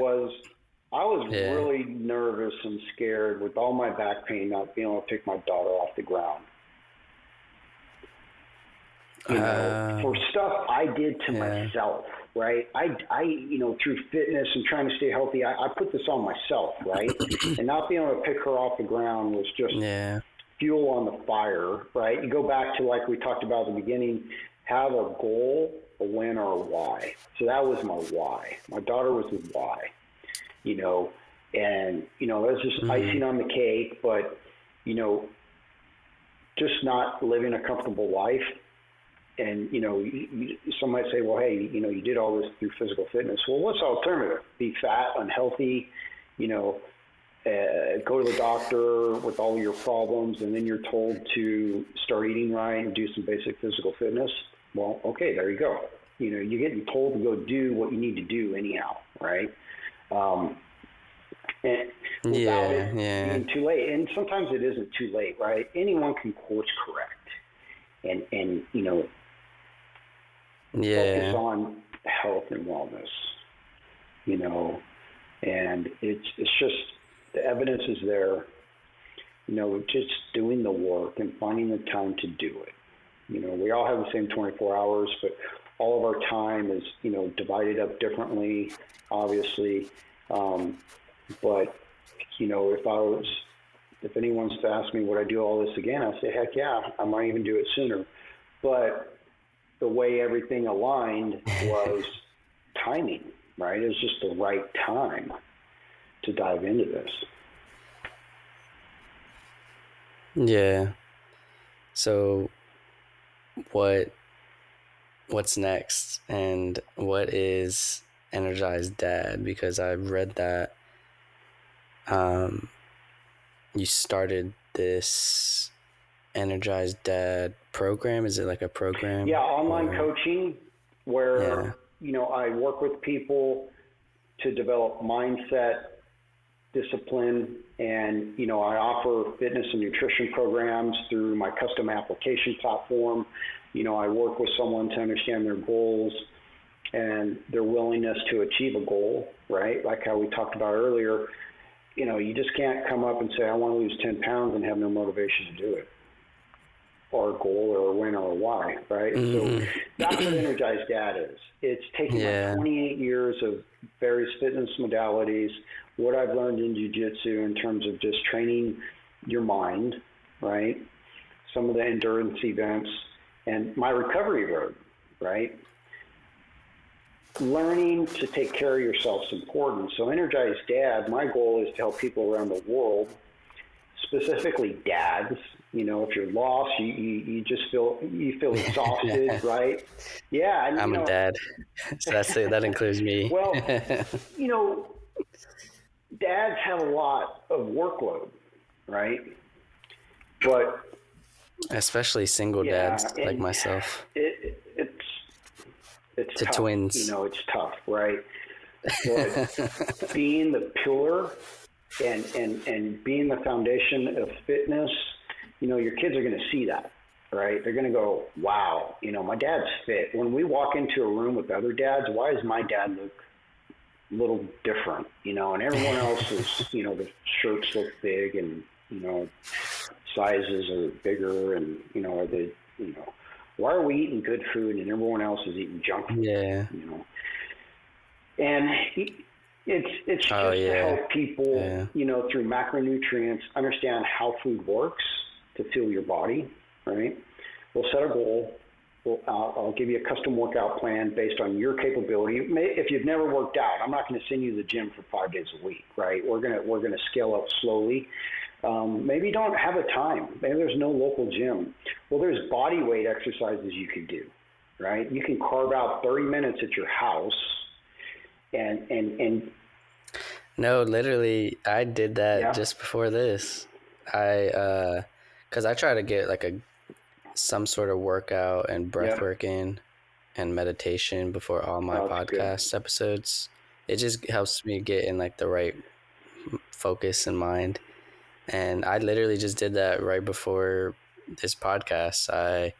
I was really nervous and scared with all my back pain, not being able to pick my daughter off the ground. For stuff I did to myself, right? I through fitness and trying to stay healthy, I put this on myself, right? And not being able to pick her off the ground was just fuel on the fire, right? You go back to, like we talked about at the beginning, have a goal, a win, or a why. So that was my why. My daughter was the why, and that's just icing on the cake, but just not living a comfortable life. And, some might say, well, hey, you did all this through physical fitness. Well, what's the alternative? Be fat, unhealthy, go to the doctor with all your problems, and then you're told to start eating right and do some basic physical fitness. Well, okay, there you go. You're getting told to go do what you need to do anyhow, right? And without it being too late. And sometimes it isn't too late, right? Anyone can course correct and focus on health and wellness, and it's just the evidence is there, just doing the work and finding the time to do it. We all have the same 24 hours, but all of our time is, divided up differently, obviously. But, if anyone's to ask me, would I do all this again? I'd say, heck yeah, I might even do it sooner. But the way everything aligned was timing, right? It was just the right time to dive into this. Yeah. So what's next, and what is Energize Dad? Because I've read that you started this Energize Dad program. Is it like a program? Yeah, online coaching where I work with people to develop mindset, discipline, and I offer fitness and nutrition programs through my custom application platform. I work with someone to understand their goals and their willingness to achieve a goal, right? Like how we talked about earlier, you just can't come up and say, I want to lose 10 pounds and have no motivation to do it, or a goal or a win or a why, right? So that's what Energize Dad is. It's taking my 28 years of various fitness modalities, what I've learned in jiu-jitsu in terms of just training your mind, right? Some of the endurance events, and my recovery road, right? Learning to take care of yourself is important. So Energize Dad, my goal is to help people around the world, specifically dads. If you're lost, you just feel exhausted, right? Yeah. And, I'm a dad, so that includes me. Well, dads have a lot of workload, right? But especially single dads like myself. It's to tough. Twins. It's tough, right? But being the pillar and being the foundation of fitness, your kids are going to see that, right? They're going to go, wow, my dad's fit. When we walk into a room with other dads, why does my dad look a little different, and everyone else is, the shirts look big and, sizes are bigger and, are they, why are we eating good food and everyone else is eating junk food? Yeah. And it's just to help people, through macronutrients, understand how food works to fuel your body, right? We'll set a goal. I'll give you a custom workout plan based on your capability. If you've never worked out, I'm not going to send you to the gym for 5 days a week, right? We're gonna scale up slowly. Maybe you don't have a time. Maybe there's no local gym. Well, there's body weight exercises you can do, right? You can carve out 30 minutes at your house and No, literally, I did that just before this. Because because I try to get like some sort of workout and breath work in and meditation before all my podcast episodes. It just helps me get in like the right focus in mind. And I literally just did that right before this podcast. I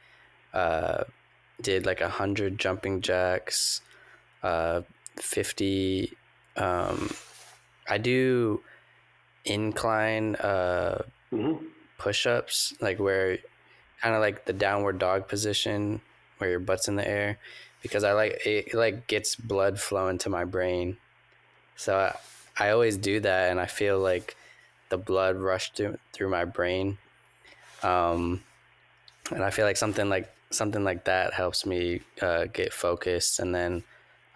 did like 100 jumping jacks, 50. I do incline push-ups, like where kind of like the downward dog position where your butt's in the air, because I like it like gets blood flowing to my brain. So I always do that, and I feel like the blood rush through my brain. And I feel like something like that helps me get focused. And then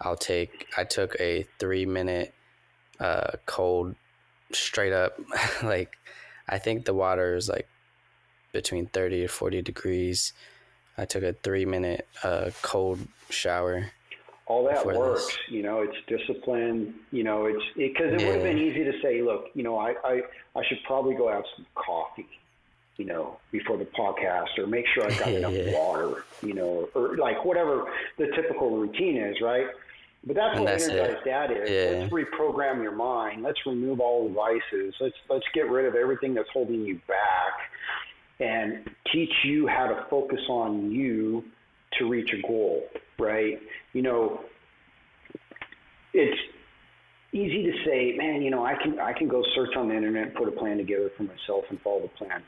I took a 3-minute cold straight up like, I think the water is like between 30 to 40 degrees. I took a 3-minute cold shower. All that works, it's discipline, it's because it would have been easy to say, look, I should probably go have some coffee, before the podcast, or make sure I got enough water, or like whatever the typical routine is, right? But that's what Energize Dad is. Let's reprogram your mind. Let's remove all the vices. Let's get rid of everything that's holding you back, and teach you how to focus on you to reach a goal, right? It's easy to say, man, I can go search on the internet and put a plan together for myself and follow the plan.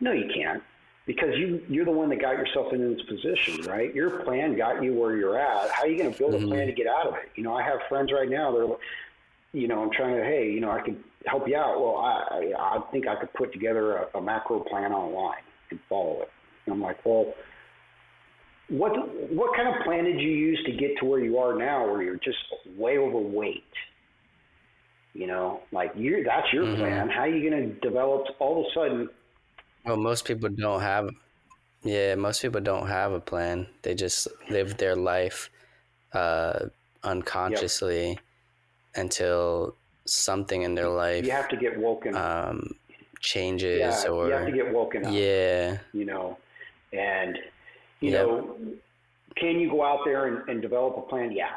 No, you can't, because you're the one that got yourself into this position, right? Your plan got you where you're at. How are you going to build a plan to get out of it? I have friends right now, they're, I'm trying to, hey, I could help you out. Well, I think I could put together a macro plan online and follow it. And I'm like, well, what kind of plan did you use to get to where you are now, where you're just way overweight? That's your plan. How are you going to develop all of a sudden? Well, most people don't have a plan. They just live their life unconsciously until something in their life you have to get woken changes, or you have to get woken up. And can you go out there and develop a plan? Yeah,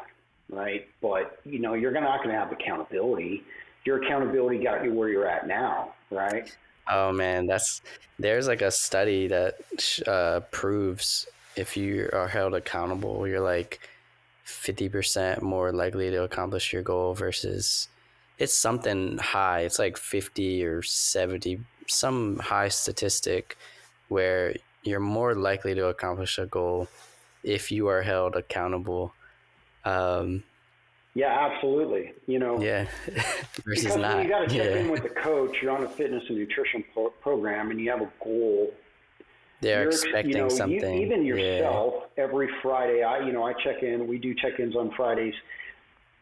right. But you're not going to have accountability. Your accountability got you where you're at now, right? Oh man, there's like a study that proves if you are held accountable, you're like 50% more likely to accomplish your goal versus, it's something high. It's like 50 or 70, some high statistic where you're more likely to accomplish a goal if you are held accountable. Yeah, absolutely. Versus because not. You got to check in with the coach. You're on a fitness and nutrition program, and you have a goal. You're expecting something. Even yourself, every Friday, I check in. We do check-ins on Fridays.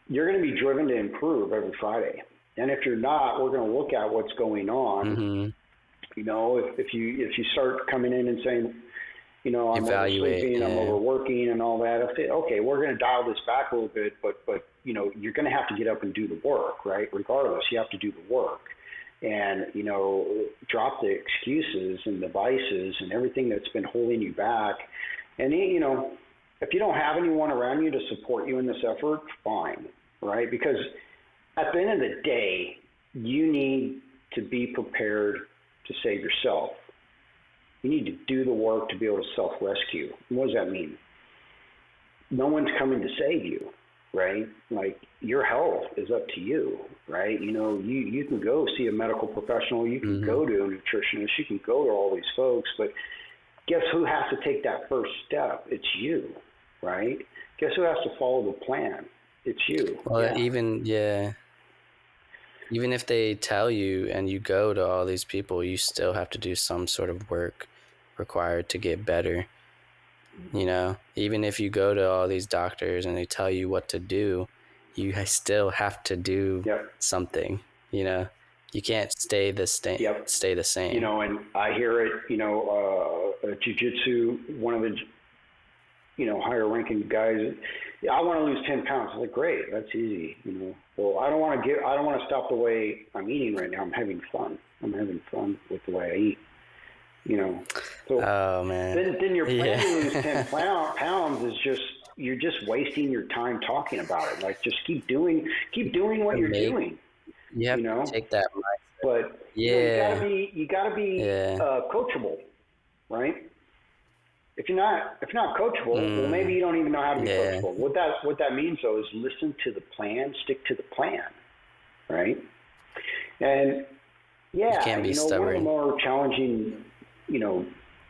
You're going to be driven to improve every Friday. And if you're not, we're going to look at what's going on. If you start coming in and saying, I'm oversleeping, I'm overworking and all that. Okay, we're going to dial this back a little bit, but you're going to have to get up and do the work, right? Regardless, you have to do the work, and drop the excuses and the vices and everything that's been holding you back. And if you don't have anyone around you to support you in this effort, fine, right? Because at the end of the day, you need to be prepared to save yourself. You need to do the work to be able to self-rescue. What does that mean? No one's coming to save you, right? Like, your health is up to you, right? You can go see a medical professional. You can go to a nutritionist. You can go to all these folks. But guess who has to take that first step? It's you, right? Guess who has to follow the plan? It's you. Well, even if they tell you and you go to all these people, you still have to do some sort of work required to get better. Even if you go to all these doctors and they tell you what to do, you still have to do something. You can't stay the same. And I hear it, jiu-jitsu, one of the higher ranking guys, I want to lose 10 pounds. I'm like, great, that's easy. Well, I don't want to stop the way I'm eating right now. I'm having fun with the way I eat. you know. So Oh man. then your plan Yeah. to lose 10 pounds is just, you're just wasting your time talking about it. Like, just keep doing what you're doing, You have you to know. take that mindset. But Yeah. you gotta be Yeah. coachable, right? If you're not coachable, well, maybe you don't even know how to be Yeah. coachable. What that means though is listen to the plan, stick to the plan, right? And You yeah, can't be one of the stubborn. more challenging,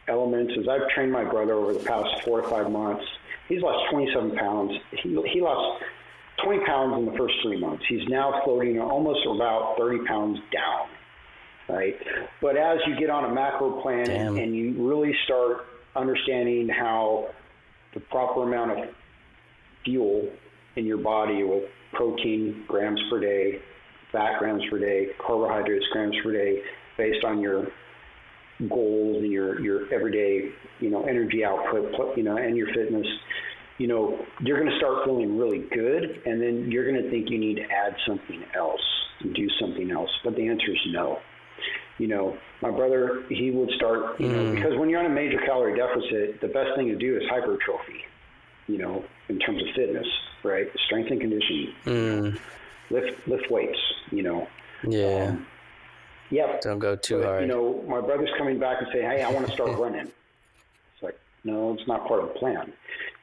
elements is I've trained my brother over the past 4 to 5 months. He's lost 27 pounds. He lost 20 pounds in the first 3 months. He's now floating almost about 30 pounds down, right? But as you get on a macro plan Damn. and you really start understanding how the proper amount of fuel in your body with protein grams per day, fat grams per day, carbohydrates grams per day, based on your goals and your everyday, energy output, and your fitness, you're going to start feeling really good, and then you're going to think you need to add something else and do something else. But the answer is no. My brother, he would start, because when you're on a major calorie deficit, the best thing to do is hypertrophy, in terms of fitness, right? Strength and conditioning, lift weights, Yeah. Yep. Don't go too But, hard. My brother's coming back and saying, hey, I want to start running. It's like, no, it's not part of the plan.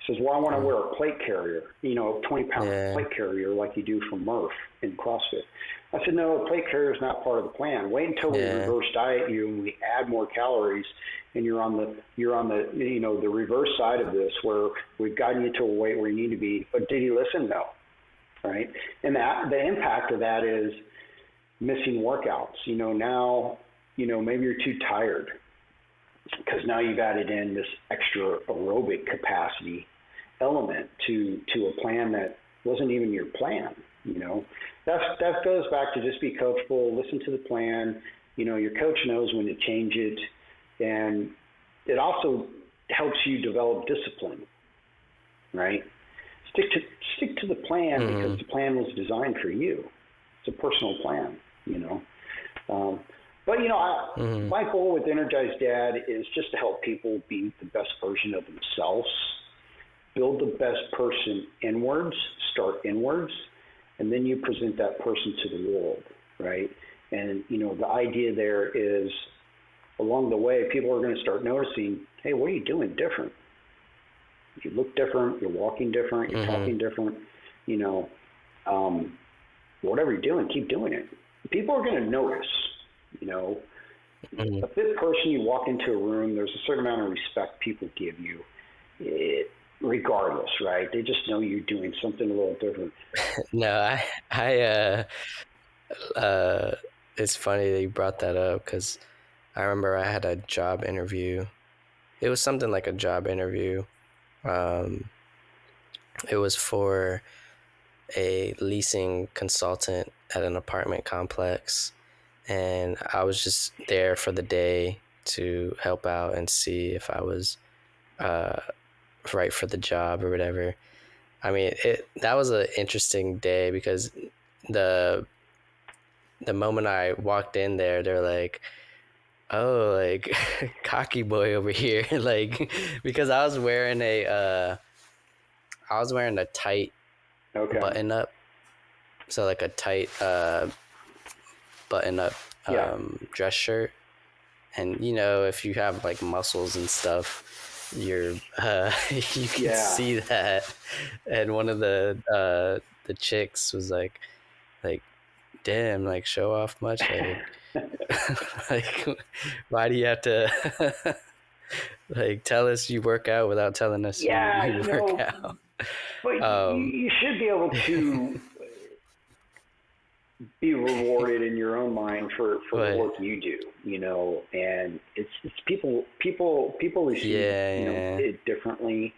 He says, well, I want to wear a plate carrier, a 20-pound plate carrier like you do for Murph in CrossFit. I said, no, a plate carrier is not part of the plan. Wait until we reverse diet you and we add more calories, and you're on the the reverse side of this, where we've gotten you to a weight where you need to be. But did he listen? No. Right? And the impact of that is missing workouts. Now, maybe you're too tired because now you've added in this extra aerobic capacity element to a plan that wasn't even your plan. That goes back to just be coachable, listen to the plan. Your coach knows when to change it, and it also helps you develop discipline, right? Stick to the plan because the plan was designed for you. It's a personal plan, But my goal with Energize Dad is just to help people be the best version of themselves, build the best person inwards, start inwards, and then you present that person to the world, right? And the idea there is, along the way, people are going to start noticing, hey, what are you doing different? You look different, you're walking different, you're talking different, whatever you're doing, keep doing it. People are going to notice, A fit person, you walk into a room, there's a certain amount of respect people give you, regardless, right? They just know you're doing something a little different. No, it's funny that you brought that up, because I remember I had a job interview. It was something like a job interview. It was for a leasing consultant at an apartment complex, and I was just there for the day to help out and see if I was right for the job or whatever. I mean, that was an interesting day, because the moment I walked in there, they're like, oh, like cocky boy over here, like, because I was wearing a tight button up, so like a tight button up dress shirt, and if you have like muscles and stuff, you're you can see that. And one of the chicks was like, damn, like, show off much, like like, why do you have to like tell us you work out without telling us you work out? But you should be able to be rewarded in your own mind for the work you do, and it's people receive it differently.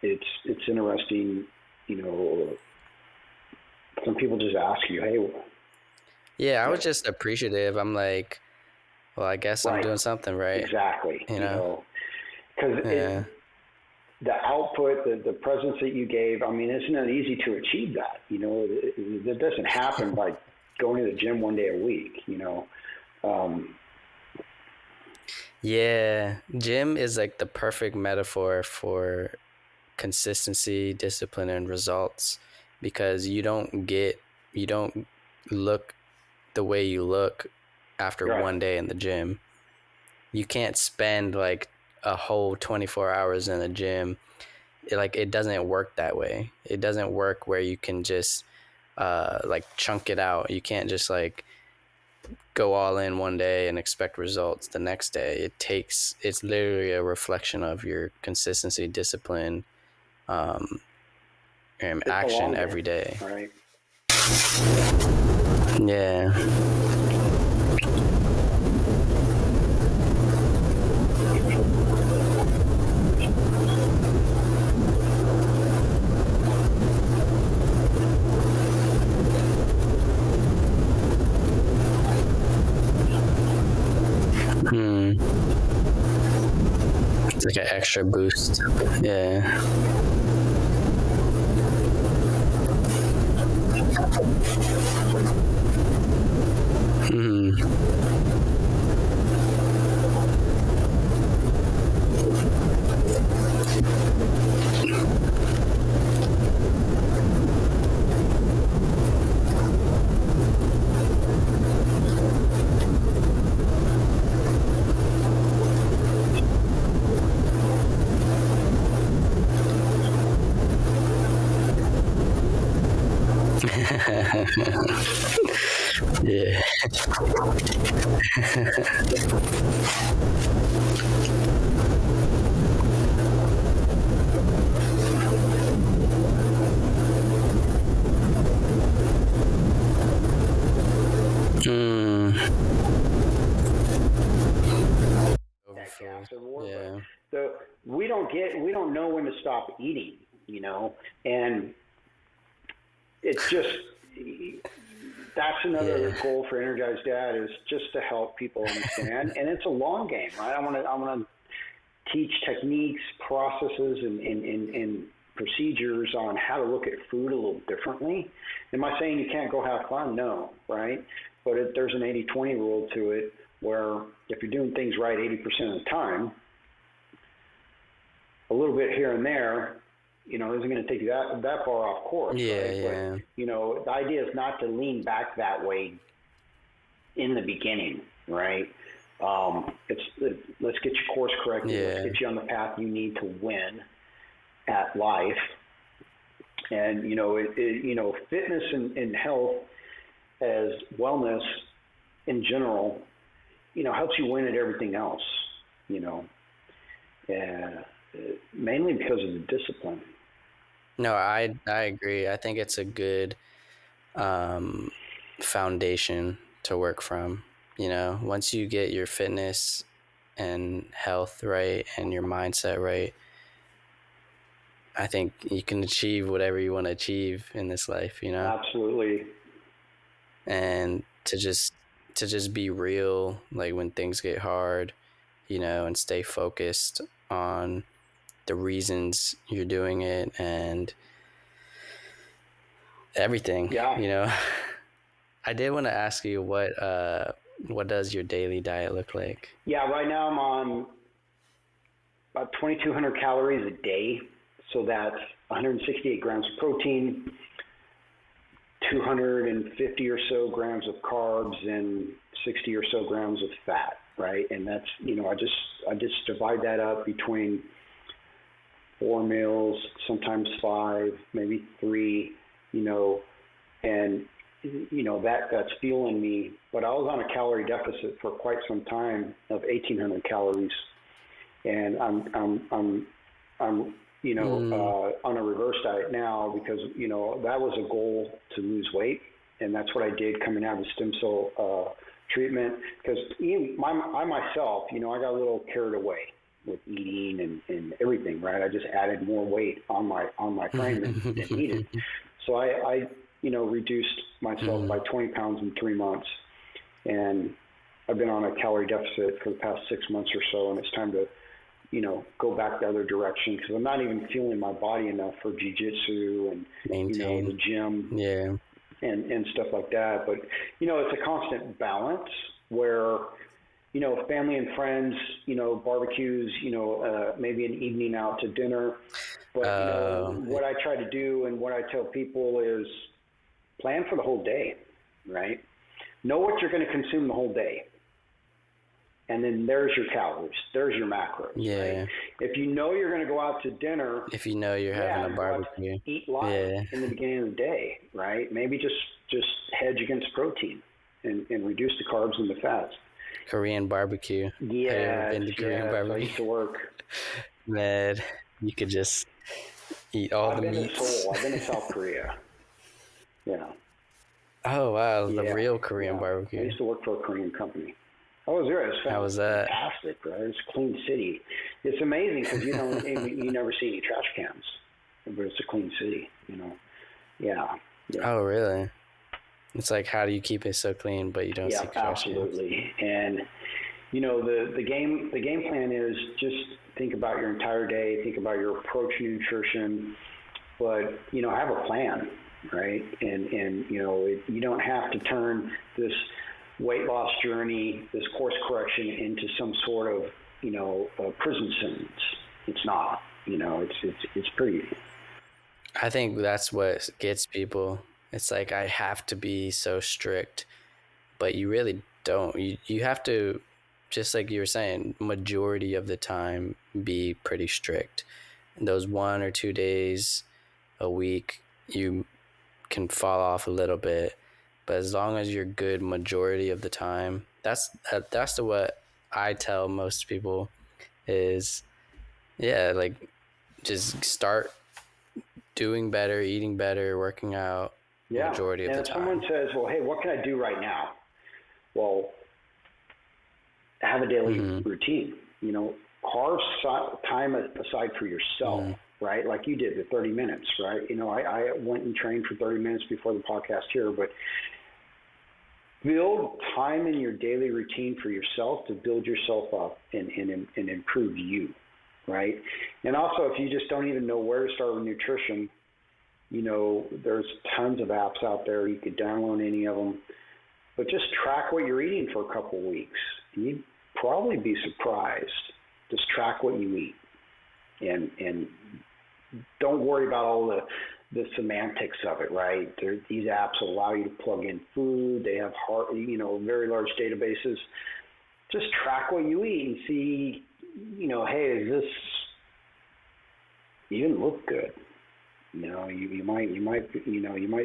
It's interesting, some people just ask you, hey. I was just appreciative. I'm like, well, I guess I'm doing something right. Exactly. Because the output, the presence that you gave, I mean, it's not easy to achieve that. It doesn't happen by going to the gym one day a week. Yeah, gym is like the perfect metaphor for consistency, discipline, and results, because you don't look the way you look after Right. one day in the gym. You can't spend like a whole 24 hours in the gym. It doesn't work that way. It doesn't work where you can just like chunk it out. You can't just like go all in one day and expect results the next day. It's literally a reflection of your consistency, discipline, and It's a action long every game, day. right? Yeah. It's like an extra boost. Yeah. Yeah. Overfull. Acid war, but Yeah. we don't know when to stop eating, and it's just that's another Yeah. goal for Energize Dad is just to help people understand, and it's a long game, right? I want to teach techniques, processes, and procedures on how to look at food a little differently. Am I saying you can't go have fun? No, right? But there's an 80-20 rule to it where if you're doing things right 80% of the time, a little bit here and there, isn't going to take you that far off course, Yeah. right? Yeah. But the idea is not to lean back that way in the beginning, right? Let's get your course corrected. Yeah. Let's get you on the path you need to win at life. And fitness and health as wellness in general, helps you win at everything else. Mainly because of the discipline. No, I agree. I think it's a good foundation to work from. Once you get your fitness and health right and your mindset right, I think you can achieve whatever you want to achieve in this life, Absolutely. And to just be real, like when things get hard, and stay focused on the reasons you're doing it and everything. Yeah. I did want to ask you what does your daily diet look like? Yeah, right now I'm on about 2,200 calories a day. So that's 168 grams of protein, 250 or so grams of carbs, and 60 or so grams of fat, right? And that's, I just divide that up between 4 meals, sometimes 5, maybe 3, and that's fueling me. But I was on a calorie deficit for quite some time of 1,800 calories, and I'm on a reverse diet now because that was a goal to lose weight, and that's what I did coming out of stem cell treatment. Because I myself, I got a little carried away with eating and everything, right? I just added more weight on my frame than needed. So I reduced myself by 20 pounds in 3 months, and I've been on a calorie deficit for the past 6 months or so, and it's time to go back the other direction because I'm not even fueling my body enough for jiu-jitsu and Maintain. the gym Yeah. and stuff like that. But it's a constant balance where family and friends, barbecues, maybe an evening out to dinner. But, what I try to do and what I tell people is plan for the whole day, right? Know what you're going to consume the whole day. And then there's your calories, there's your macros. Yeah. Right? If you know you're going to go out to dinner, if you know you're having a barbecue, eat light in the beginning of the day, right? Maybe just hedge against protein and reduce the carbs and the fats. Korean barbecue. Yeah, have you ever been to Korean barbecue? I used to work. Man, you could just eat all the meats. I've been to Seoul. I've been to South Korea. Yeah. Oh wow, the real Korean barbecue. I used to work for a Korean company. I was there. How was that? Fantastic, right? It's a clean city. It's amazing because you never see any trash cans, but it's a clean city. Yeah. Oh really? It's like, how do you keep it so clean, but you don't see trash cans? Absolutely. And the game plan is just think about your entire day, think about your approach to nutrition, but have a plan, right? And you don't have to turn this weight loss journey, this course correction, into some sort of a prison sentence. It's not. It's pretty. I think that's what gets people. It's like, I have to be so strict, but you really don't. You have to, just like you were saying, majority of the time be pretty strict. And those 1 or 2 days a week, you can fall off a little bit, but as long as you're good majority of the time, that's what I tell most people is, like, just start doing better, eating better, working out majority of the time. And if someone says, well, hey, what can I do right now? Well, have a daily routine. Carve time aside for yourself, right? Like you did, the 30 minutes, right? I went and trained for 30 minutes before the podcast here, but build time in your daily routine for yourself to build yourself up and improve you, right? And also, if you just don't even know where to start with nutrition, there's tons of apps out there. You could download any of them, but just track what you're eating for a couple of weeks. You'd probably be surprised. Just track what you eat, and don't worry about all the semantics of it, right? These apps allow you to plug in food. They have very large databases. Just track what you eat and see, hey, is this even look good? You might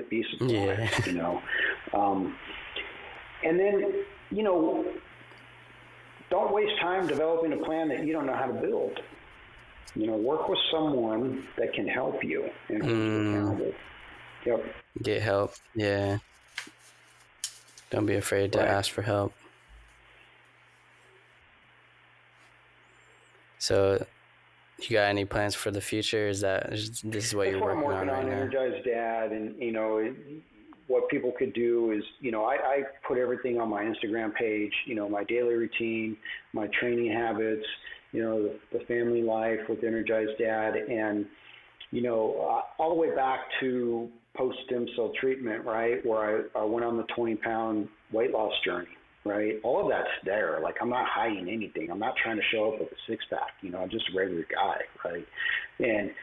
be surprised. And then don't waste time developing a plan that you don't know how to build. Work with someone that can help you and hold you accountable. Yep. Get help. Yeah. Don't be afraid to ask for help. So, you got any plans for the future? This is what you're working on right now? Energize Dad, and what people could do is, I put everything on my Instagram page. My daily routine, my training habits, the family life with Energize Dad, and all the way back to post stem cell treatment, right, where I went on the 20-pound weight loss journey. Right, all of that's there. Like, I'm not hiding anything. I'm not trying to show up with a six-pack. I'm just a regular guy, right? And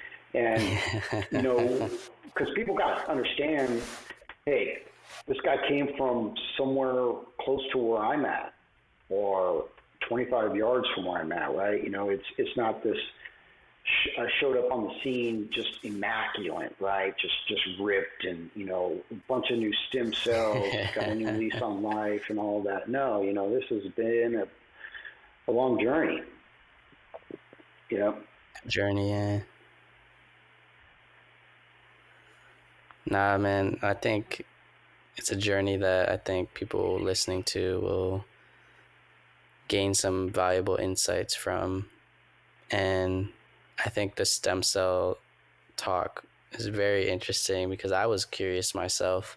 because people got to understand, hey, this guy came from somewhere close to where I'm at, or 25 yards from where I'm at, right? It's not this. I showed up on the scene just immaculate, right? Just ripped, and a bunch of new stem cells, got a new lease on life, and all that. No, this has been a long journey. Journey, yeah. Nah, man, I think it's a journey that I think people listening to will gain some valuable insights from, and I think the stem cell talk is very interesting because I was curious myself.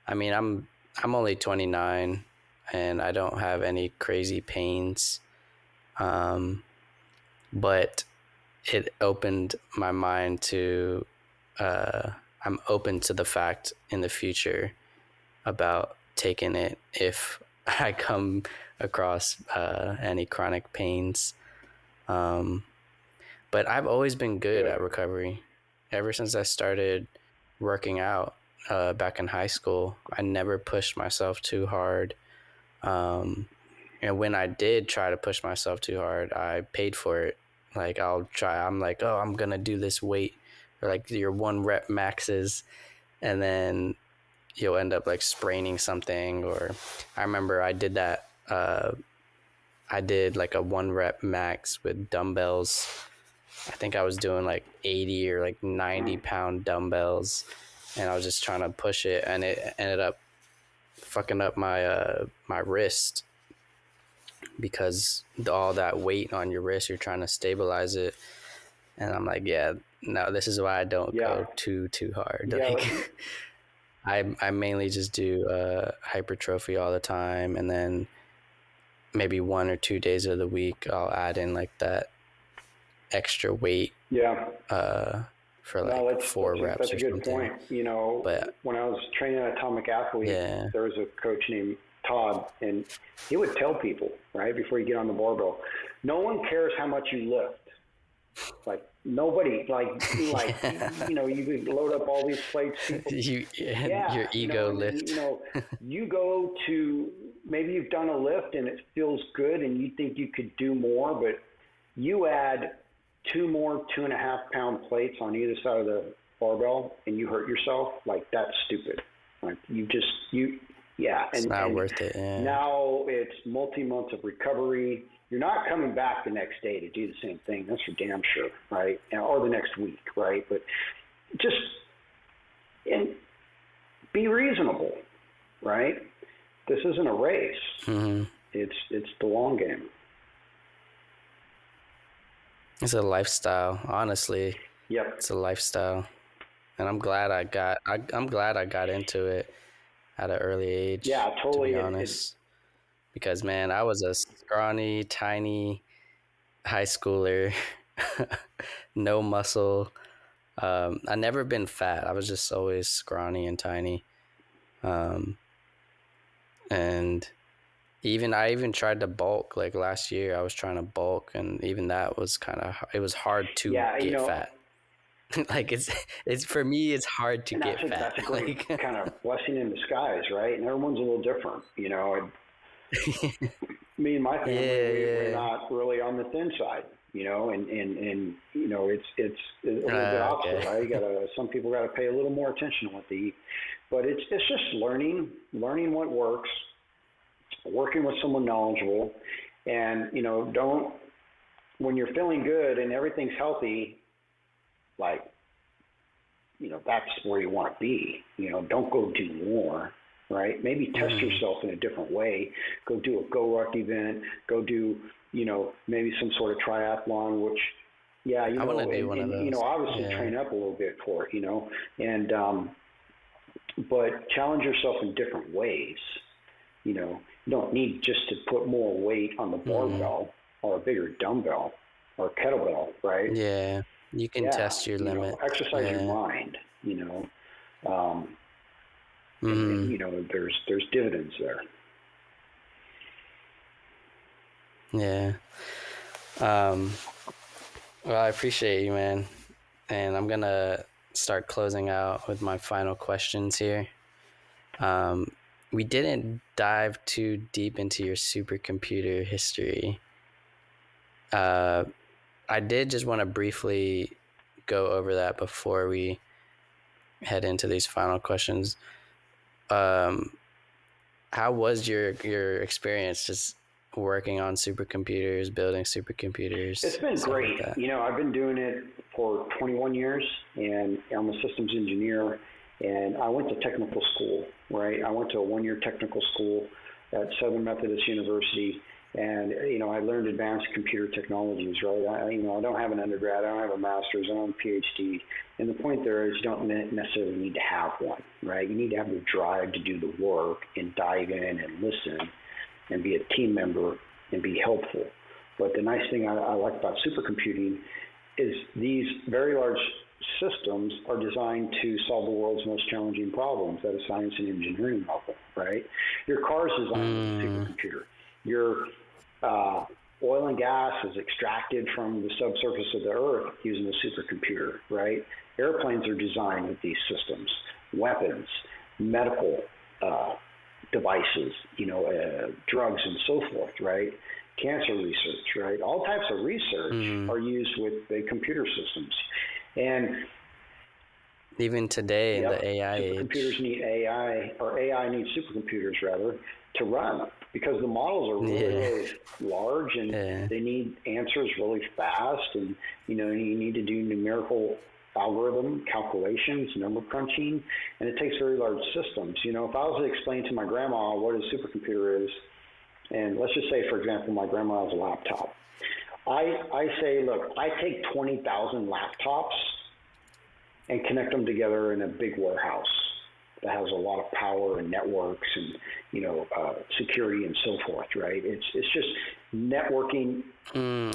I mean, I'm only 29 and I don't have any crazy pains, but it opened my mind to I'm open to the fact in the future about taking it if I come across any chronic pains. But I've always been good at recovery. Ever since I started working out back in high school, I never pushed myself too hard. And when I did try to push myself too hard, I paid for it. Like I'm like, oh, I'm going to do this weight, or like your 1 rep maxes. And then you'll end up like spraining something. Or I remember I did that. I did like a 1 rep max with dumbbells. I think I was doing like 80 or like 90-pound dumbbells, and I was just trying to push it, and it ended up fucking up my my wrist, because all that weight on your wrist, you're trying to stabilize it. And I'm like, yeah, no, this is why I don't go too hard. Like, I mainly just do hypertrophy all the time, and then maybe 1 or 2 days of the week I'll add in like that extra weight for like 4 reps. That's a good point. You know, but when I was training an Atomic Athlete, there was a coach named Todd, and he would tell people, right, before you get on the barbell, no one cares how much you lift. Like, nobody, like you know, you could load up all these plates. Your ego lift. You know, you go to, maybe you've done a lift and it feels good and you think you could do more, but you add 2 more 2.5 pound plates on either side of the barbell and you hurt yourself. Like, that's stupid. Like, it's not worth it. Yeah. Now it's multi-months of recovery. You're not coming back the next day to do the same thing. That's for damn sure, right? Or the next week, right? But just be reasonable, right? This isn't a race. Mm-hmm. It's the long game. It's a lifestyle, honestly. Yep. It's a lifestyle, and I'm glad I got into it at an early age. Yeah, totally. To be honest, because man, I was a scrawny, tiny high schooler, no muscle. I never been fat. I was just always scrawny and tiny. And I even tried to bulk. Like last year I was trying to bulk, and even that was it was hard to get fat. Like it's for me, it's hard to get fat. That's a great kind of blessing in disguise, right? And everyone's a little different, you know. Me and my family, we're not really on the thin side, you know, and you know, it's a little bit opposite, right? Some people got to pay a little more attention to what they eat, but it's just learning what works, working with someone knowledgeable, and, you know, when you're feeling good and everything's healthy, like, you know, that's where you want to be. You know, don't go do more, right? Maybe test yourself in a different way. Go do a GoRuck event. Go do, you know, maybe some sort of triathlon, which, you know, I want to do one of those. You know, obviously train up a little bit for it, you know, and but challenge yourself in different ways. You know, you don't need just to put more weight on the barbell or a bigger dumbbell or kettlebell, right? Yeah. You can test your limit. Exercise your mind, you know. And, you know, there's dividends there. Yeah. Well, I appreciate you, man. And I'm going to start closing out with my final questions here. We didn't dive too deep into your supercomputer history. I did just want to briefly go over that before we head into these final questions. How was your experience just working on supercomputers, building supercomputers? It's been great. Like, you know, I've been doing it for 21 years, and I'm a systems engineer, and I went to technical school, right? I went to a 1-year technical school at Southern Methodist University. And, you know, I learned advanced computer technologies, right? I don't have an undergrad, I don't have a master's, I don't have a PhD. And the point there is you don't necessarily need to have one, right? You need to have the drive to do the work and dive in and listen and be a team member and be helpful. But the nice thing I like about supercomputing is these very large systems are designed to solve the world's most challenging problems at a science and engineering level, right? Your car is designed with a supercomputer. Your oil and gas is extracted from the subsurface of the earth using a supercomputer, right? Airplanes are designed with these systems, weapons, medical devices, drugs and so forth, right? Cancer research, right? All types of research are used with the computer systems. And even today in the AI supercomputers age. need AI, or AI needs supercomputers rather, to run, because the models are really large, and they need answers really fast, and you need to do numerical algorithm calculations, number crunching, and it takes very large systems. If I was to explain to my grandma what a supercomputer is, and let's just say, for example, my grandma has a laptop, I say, look, I take 20,000 laptops and connect them together in a big warehouse that has a lot of power and networks and security and so forth, right? It's just networking.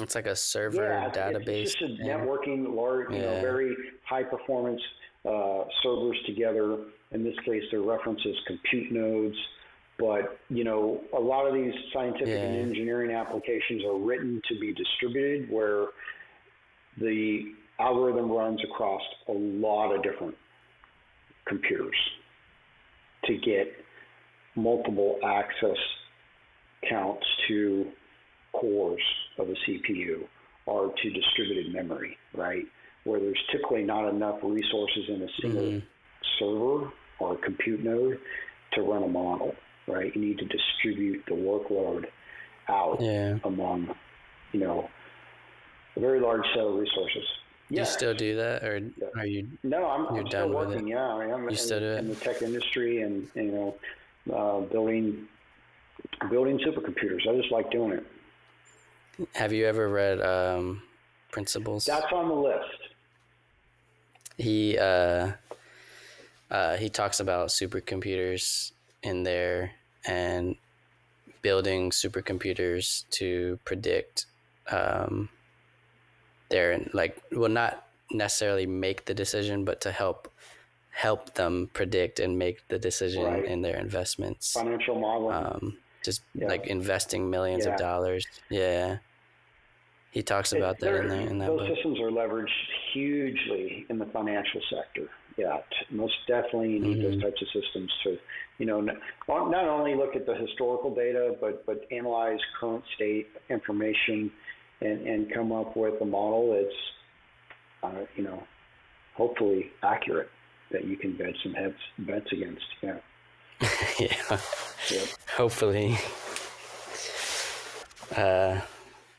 It's like a server database. It's just a networking large, very high performance servers together. In this case, they're referenced as compute nodes. But a lot of these scientific and engineering applications are written to be distributed, where the algorithm runs across a lot of different computers to get multiple access counts to cores of a CPU or to distributed memory, right? Where there's typically not enough resources in a single server or compute node to run a model, right? You need to distribute the workload out among, a very large set of resources. Do you still do that, or are you? No, I'm still working. Yeah, I'm in the tech industry, and building supercomputers. I just like doing it. Have you ever read Principles? That's on the list. He talks about supercomputers in there and building supercomputers to predict not necessarily make the decision, but to help them predict and make the decision in their investments. Financial modeling. Like investing millions of dollars. Yeah. He talks about that in that book. Those systems are leveraged hugely in the financial sector. Yeah, most definitely you need those types of systems to, not only look at the historical data, but analyze current state information and come up with a model that's, hopefully accurate, that you can bet some bets against. Yeah. Yeah. Hopefully.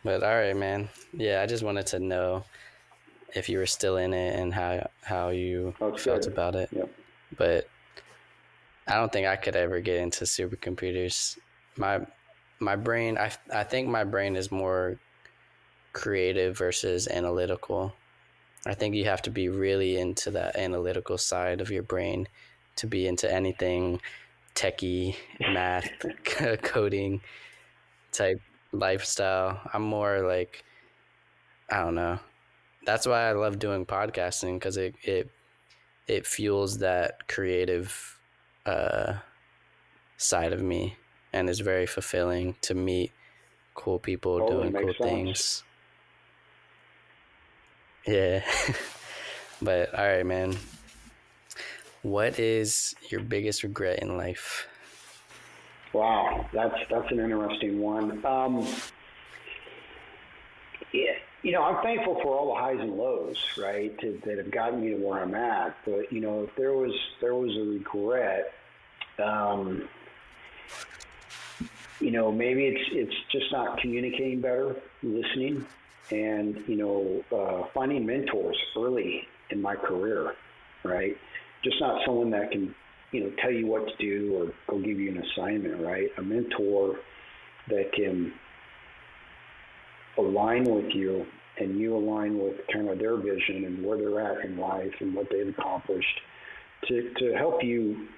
But all right, man. Yeah, I just wanted to know if you were still in it and how you felt about it. Yep. But I don't think I could ever get into supercomputers. My brain, I think my brain is more creative versus analytical. I think you have to be really into that analytical side of your brain to be into anything techie, math, coding type lifestyle. I'm more like, I don't know. That's why I love doing podcasting, because it fuels that creative side of me, and it's very fulfilling to meet cool people doing cool things. Yeah. But all right, man. What is your biggest regret in life? Wow, that's an interesting one. I'm thankful for all the highs and lows, right, that have gotten me to where I'm at. But if there was a regret, maybe it's just not communicating better, listening, and finding mentors early in my career, right? Just not someone that can tell you what to do or go give you an assignment, right? A mentor that can align with you and you align with kind of their vision and where they're at in life and what they've accomplished to help you,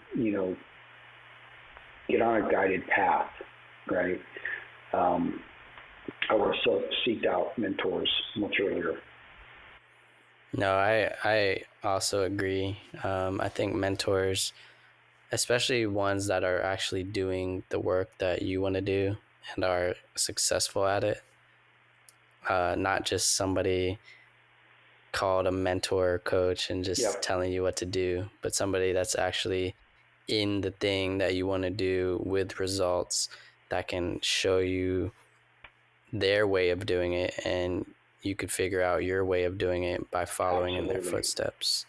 get on a guided path, right? I would have seeked out mentors much earlier. No, I also agree. I think mentors, especially ones that are actually doing the work that you want to do, and are successful at it. Not just somebody called a mentor or coach and just telling you what to do, but somebody that's actually in the thing that you want to do with results that can show you their way of doing it, and you could figure out your way of doing it by following in their footsteps.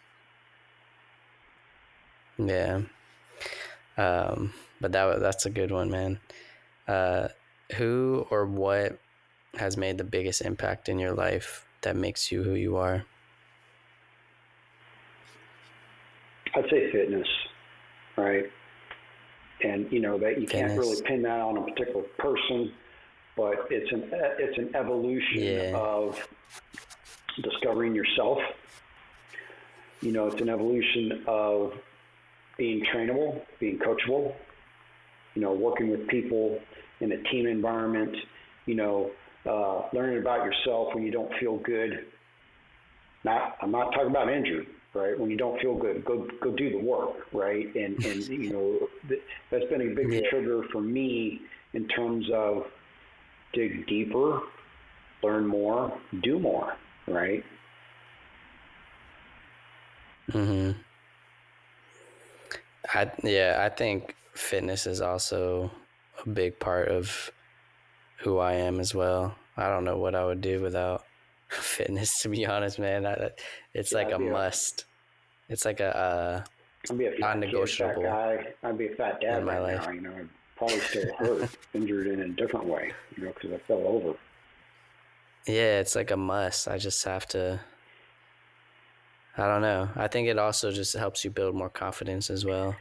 Yeah. But that's a good one, man. Who or what has made the biggest impact in your life that makes you who you are? I'd say fitness, right? And that you can't really pin that on a particular person, but it's an evolution of discovering yourself. It's an evolution of being trainable, being coachable, working with people in a team environment, learning about yourself when you don't feel good. I'm not talking about injured, right? When you don't feel good, go do the work, right? And that's been a big trigger for me in terms of dig deeper, learn more, do more, right? Mm-hmm. I think fitness is also a big part of who I am as well. I don't know what I would do without fitness, to be honest, man. It's like a must. It's like a non-negotiable. I'd be a fat dad in my life. Now, I'd probably still hurt, injured in a different way, because I fell over. Yeah, it's like a must. I just have to. I don't know. I think it also just helps you build more confidence as well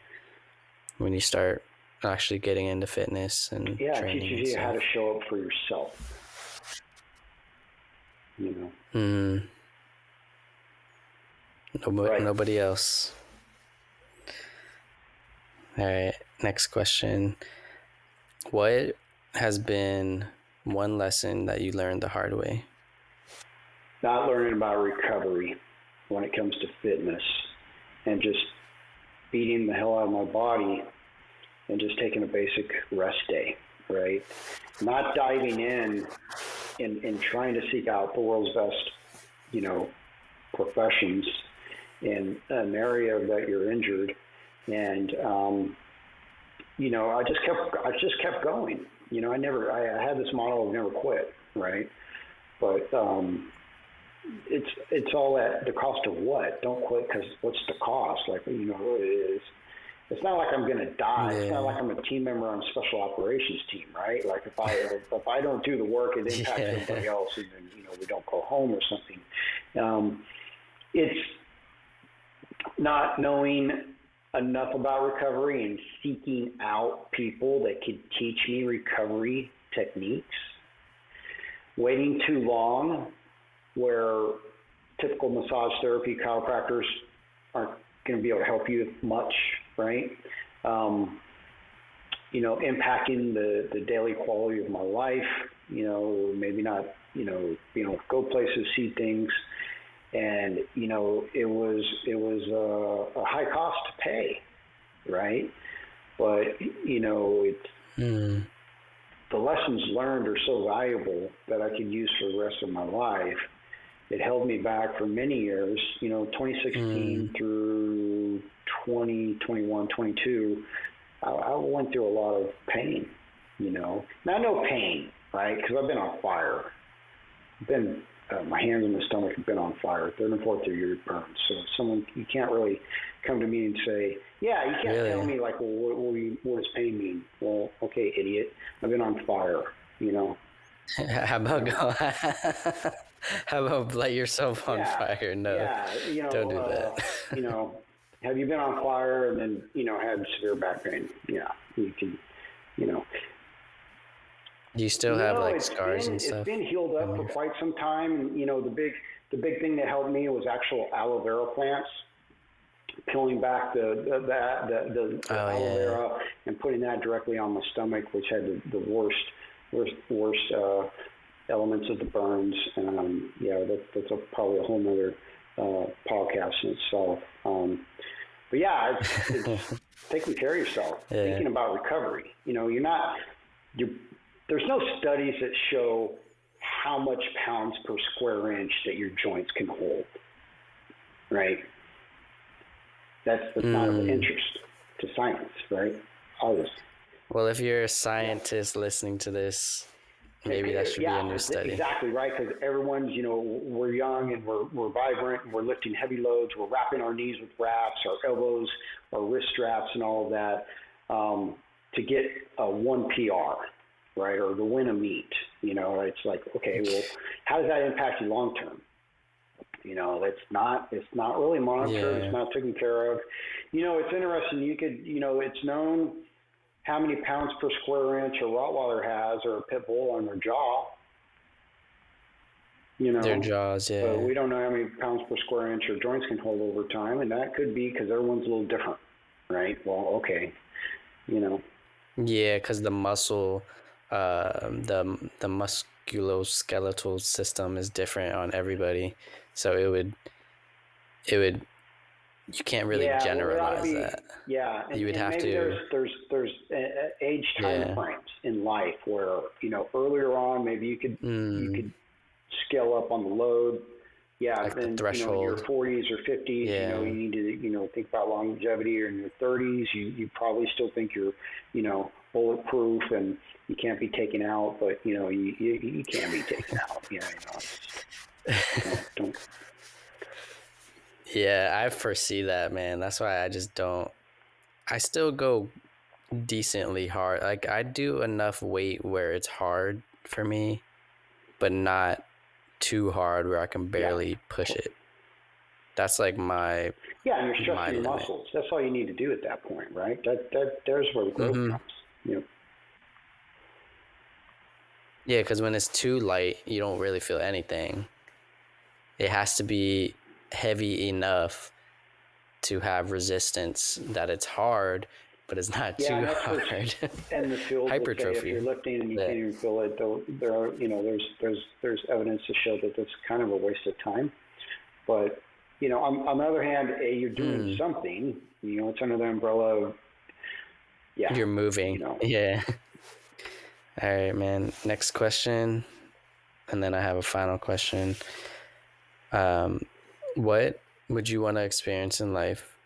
when you start actually getting into fitness and training. It teaches you how to show up for yourself. Nobody else. All right, next question. What has been one lesson that you learned the hard way? Not learning about recovery when it comes to fitness, and just beating the hell out of my body and just taking a basic rest day, right? Not diving in and trying to seek out the world's best, professions in an area that you're injured. And, I just kept going. I had this model of never quit, right? But it's all at the cost of what? Don't quit because what's the cost? It's not like I'm going to die. Yeah. It's not like I'm a team member on a special operations team, right? Like if I don't do the work, it impacts somebody else, and then we don't go home or something. It's not knowing enough about recovery and seeking out people that could teach me recovery techniques. Waiting too long, where typical massage therapy chiropractors aren't going to be able to help you much, right? Impacting the daily quality of my life, maybe not, being able to go places, see things. And, it was a high cost to pay, right? But, the lessons learned are so valuable that I could use for the rest of my life. It held me back for many years, 2016 through 2021, 22. I went through a lot of pain, Not no pain, right? Because I've been on fire. My hands and my stomach have been on fire, third and fourth degree burns. So you can't really come to me and say, you can't tell me like, well, what does pain mean? Well, okay, idiot, I've been on fire, How about light yourself on fire? No, don't do that. Have you been on fire and then, had severe back pain? Yeah, you can, Do you still have scars and stuff? It's been healed up for quite some time. The big thing that helped me was actual aloe vera plants, peeling back the aloe vera and putting that directly on my stomach, which had the worst elements of the burns. That's probably a whole nother podcast in itself. But it's taking care of yourself, thinking about recovery. You're there's no studies that show how much pounds per square inch that your joints can hold, right? That's not of interest to science, right? Well, if you're a scientist listening to this, maybe that should be a new study. Exactly, right? Because everyone's, we're young and we're vibrant and we're lifting heavy loads. We're wrapping our knees with wraps, our elbows, our wrist straps, and all of that to get a 1 PR, right? Or to win a meet. It's like, okay, well, how does that impact you long term? It's not really monitored. Yeah. It's not taken care of. It's interesting. You could, it's known how many pounds per square inch a Rottweiler has or a pit bull on their jaw. Their jaws, yeah. But we don't know how many pounds per square inch your joints can hold over time, and that could be because everyone's a little different, right? Well, okay, Yeah, because the muscle, the musculoskeletal system is different on everybody, so it would. You can't really generalize that. Yeah, you would have maybe to. There's age time frames in life where earlier on maybe you could scale up on the load. Yeah, like then the threshold. Your 40s or 50s, you need to think about longevity. Or in your 30s, you probably still think you're bulletproof and you can't be taken out, but you can be taken out. Don't. Yeah, I foresee that, man. That's why I just don't. I still go decently hard. Like, I do enough weight where it's hard for me, but not too hard where I can barely push it. That's like my and you're stressing your muscles. That's all you need to do at that point, right? There's where the growth comes. Yeah, because when it's too light, you don't really feel anything. It has to be heavy enough to have resistance that it's hard, but it's not too hard. And the field, hypertrophy. If you're lifting and you can't even feel it, there are, there's evidence to show that that's kind of a waste of time. But on the other hand, you're doing something. It's under the umbrella of you're moving. Yeah. All right, man. Next question, and then I have a final question. What would you want to experience in life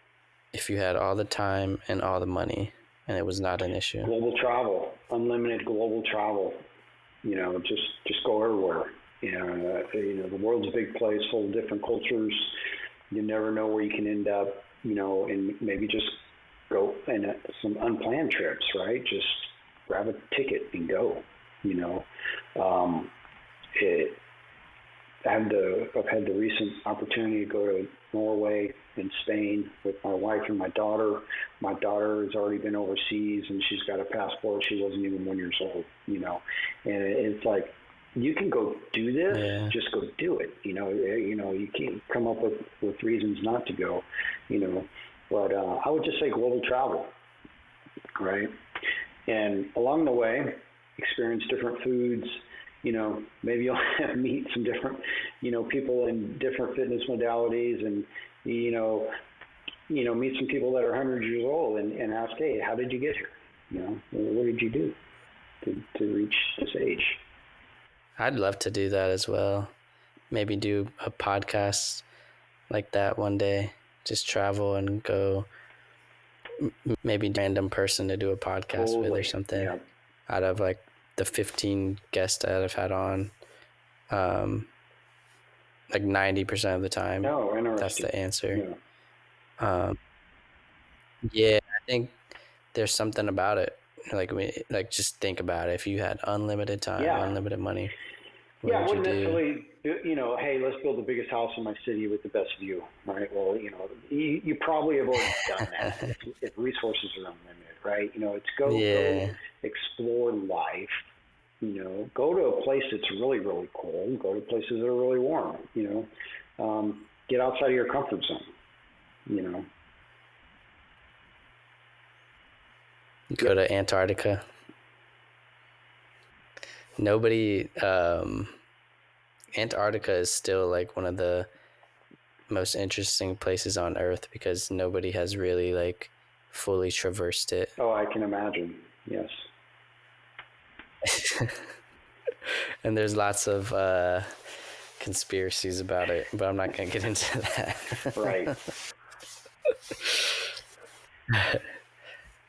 if you had all the time and all the money and it was not an issue? Global travel, unlimited global travel. Just go everywhere. The world's a big place, full of different cultures. You never know where you can end up. And maybe just go in some unplanned trips, right? Just grab a ticket and go. I've had the recent opportunity to go to Norway and Spain with my wife and my daughter. My daughter has already been overseas and she's got a passport. She wasn't even 1 year old, and it's like, you can go do this, just go do it. You can't come up with reasons not to go, but I would just say global travel, right? And along the way, experience different foods. Maybe you'll meet some different, people in different fitness modalities, and meet some people that are 100 years old and ask, hey, how did you get here? What did you do to reach this age? I'd love to do that as well. Maybe do a podcast like that one day. Just travel and go. Maybe random person to do a podcast with or something. Yeah. Out of like the 15 guests that I've had on, like 90% of the time. Oh, interesting. That's the answer. Yeah. I think there's something about it. Like just think about it. If you had unlimited time, unlimited money, what would you do? Necessarily, hey, let's build the biggest house in my city with the best view, right? Well, you probably have already done that if resources are unlimited, right? It's go explore life. Go to a place that's really, really cold. Go to places that are really warm. Get outside of your comfort zone. Go to Antarctica. Nobody. Antarctica is still like one of the most interesting places on Earth because nobody has really like fully traversed it. Oh, I can imagine. Yes. And there's lots of conspiracies about it, but I'm not going to get into that. Right.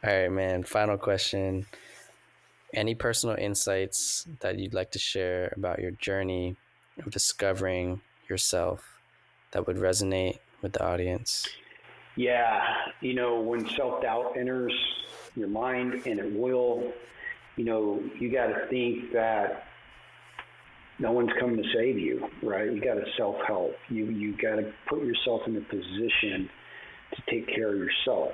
All right, man. Final question. Any personal insights that you'd like to share about your journey of discovering yourself that would resonate with the audience? Yeah, when self-doubt enters your mind, and it will, you got to think that no one's coming to save you, right? You got to self-help. You got to put yourself in a position to take care of yourself,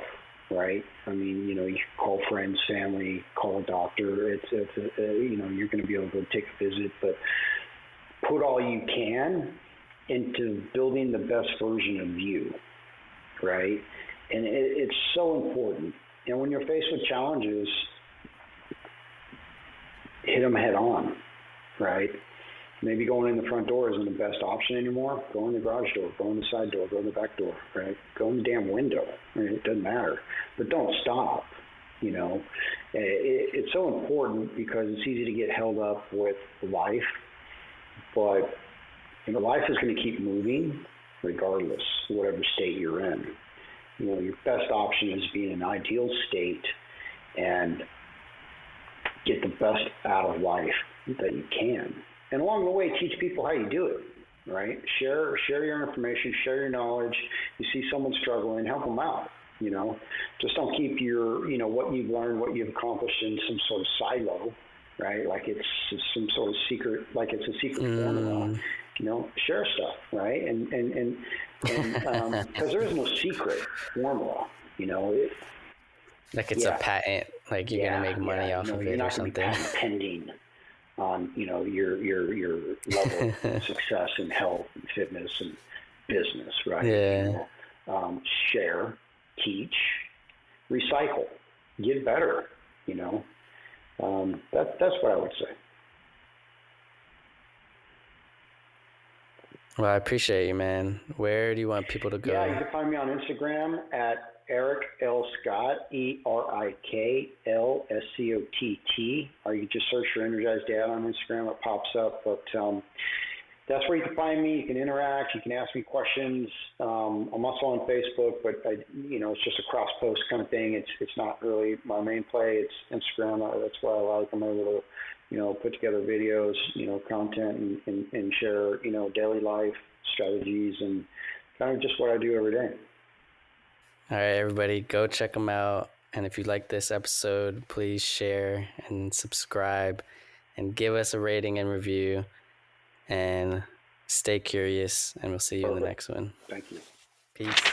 right? I mean, you can call friends, family, call a doctor. It's you're going to be able to go take a visit, but put all you can into building the best version of you, right? And it's so important. And when you're faced with challenges, hit them head on, right? Maybe going in the front door isn't the best option anymore. Go in the garage door, go in the side door, go in the back door, right? Go in the damn window. I mean, it doesn't matter. But don't stop, It's so important because it's easy to get held up with life. But life is going to keep moving regardless of whatever state you're in. Your best option is be in an ideal state and get the best out of life that you can. And along the way, teach people how you do it, right? Share your information, share your knowledge. You see someone struggling, help them out, Just don't keep your, what you've learned, what you've accomplished in some sort of silo, right? Like it's some sort of secret, like it's a secret formula. Share stuff, right? And because there is no secret formula, Like it's a patent, like you're gonna make money off of it or something. You're not gonna be pending on your level of success in health and fitness and business, right? Yeah. Share, teach, recycle, get better. That's what I would say. Well, I appreciate you, man. Where do you want people to go? Yeah, you can find me on Instagram at Erik L. Scott, ERIKLSCOTT, or you can just search for Energize Dad on Instagram. It pops up. But that's where you can find me. You can interact. You can ask me questions. I'm also on Facebook, but it's just a cross post kind of thing. It's not really my main play. It's Instagram. That's what I like. I'm able to put together videos, content and share, daily life strategies and kind of just what I do every day. All right, everybody, go check them out. And if you like this episode, please share and subscribe and give us a rating and review. And stay curious, and we'll see you in the next one. Thank you. Peace.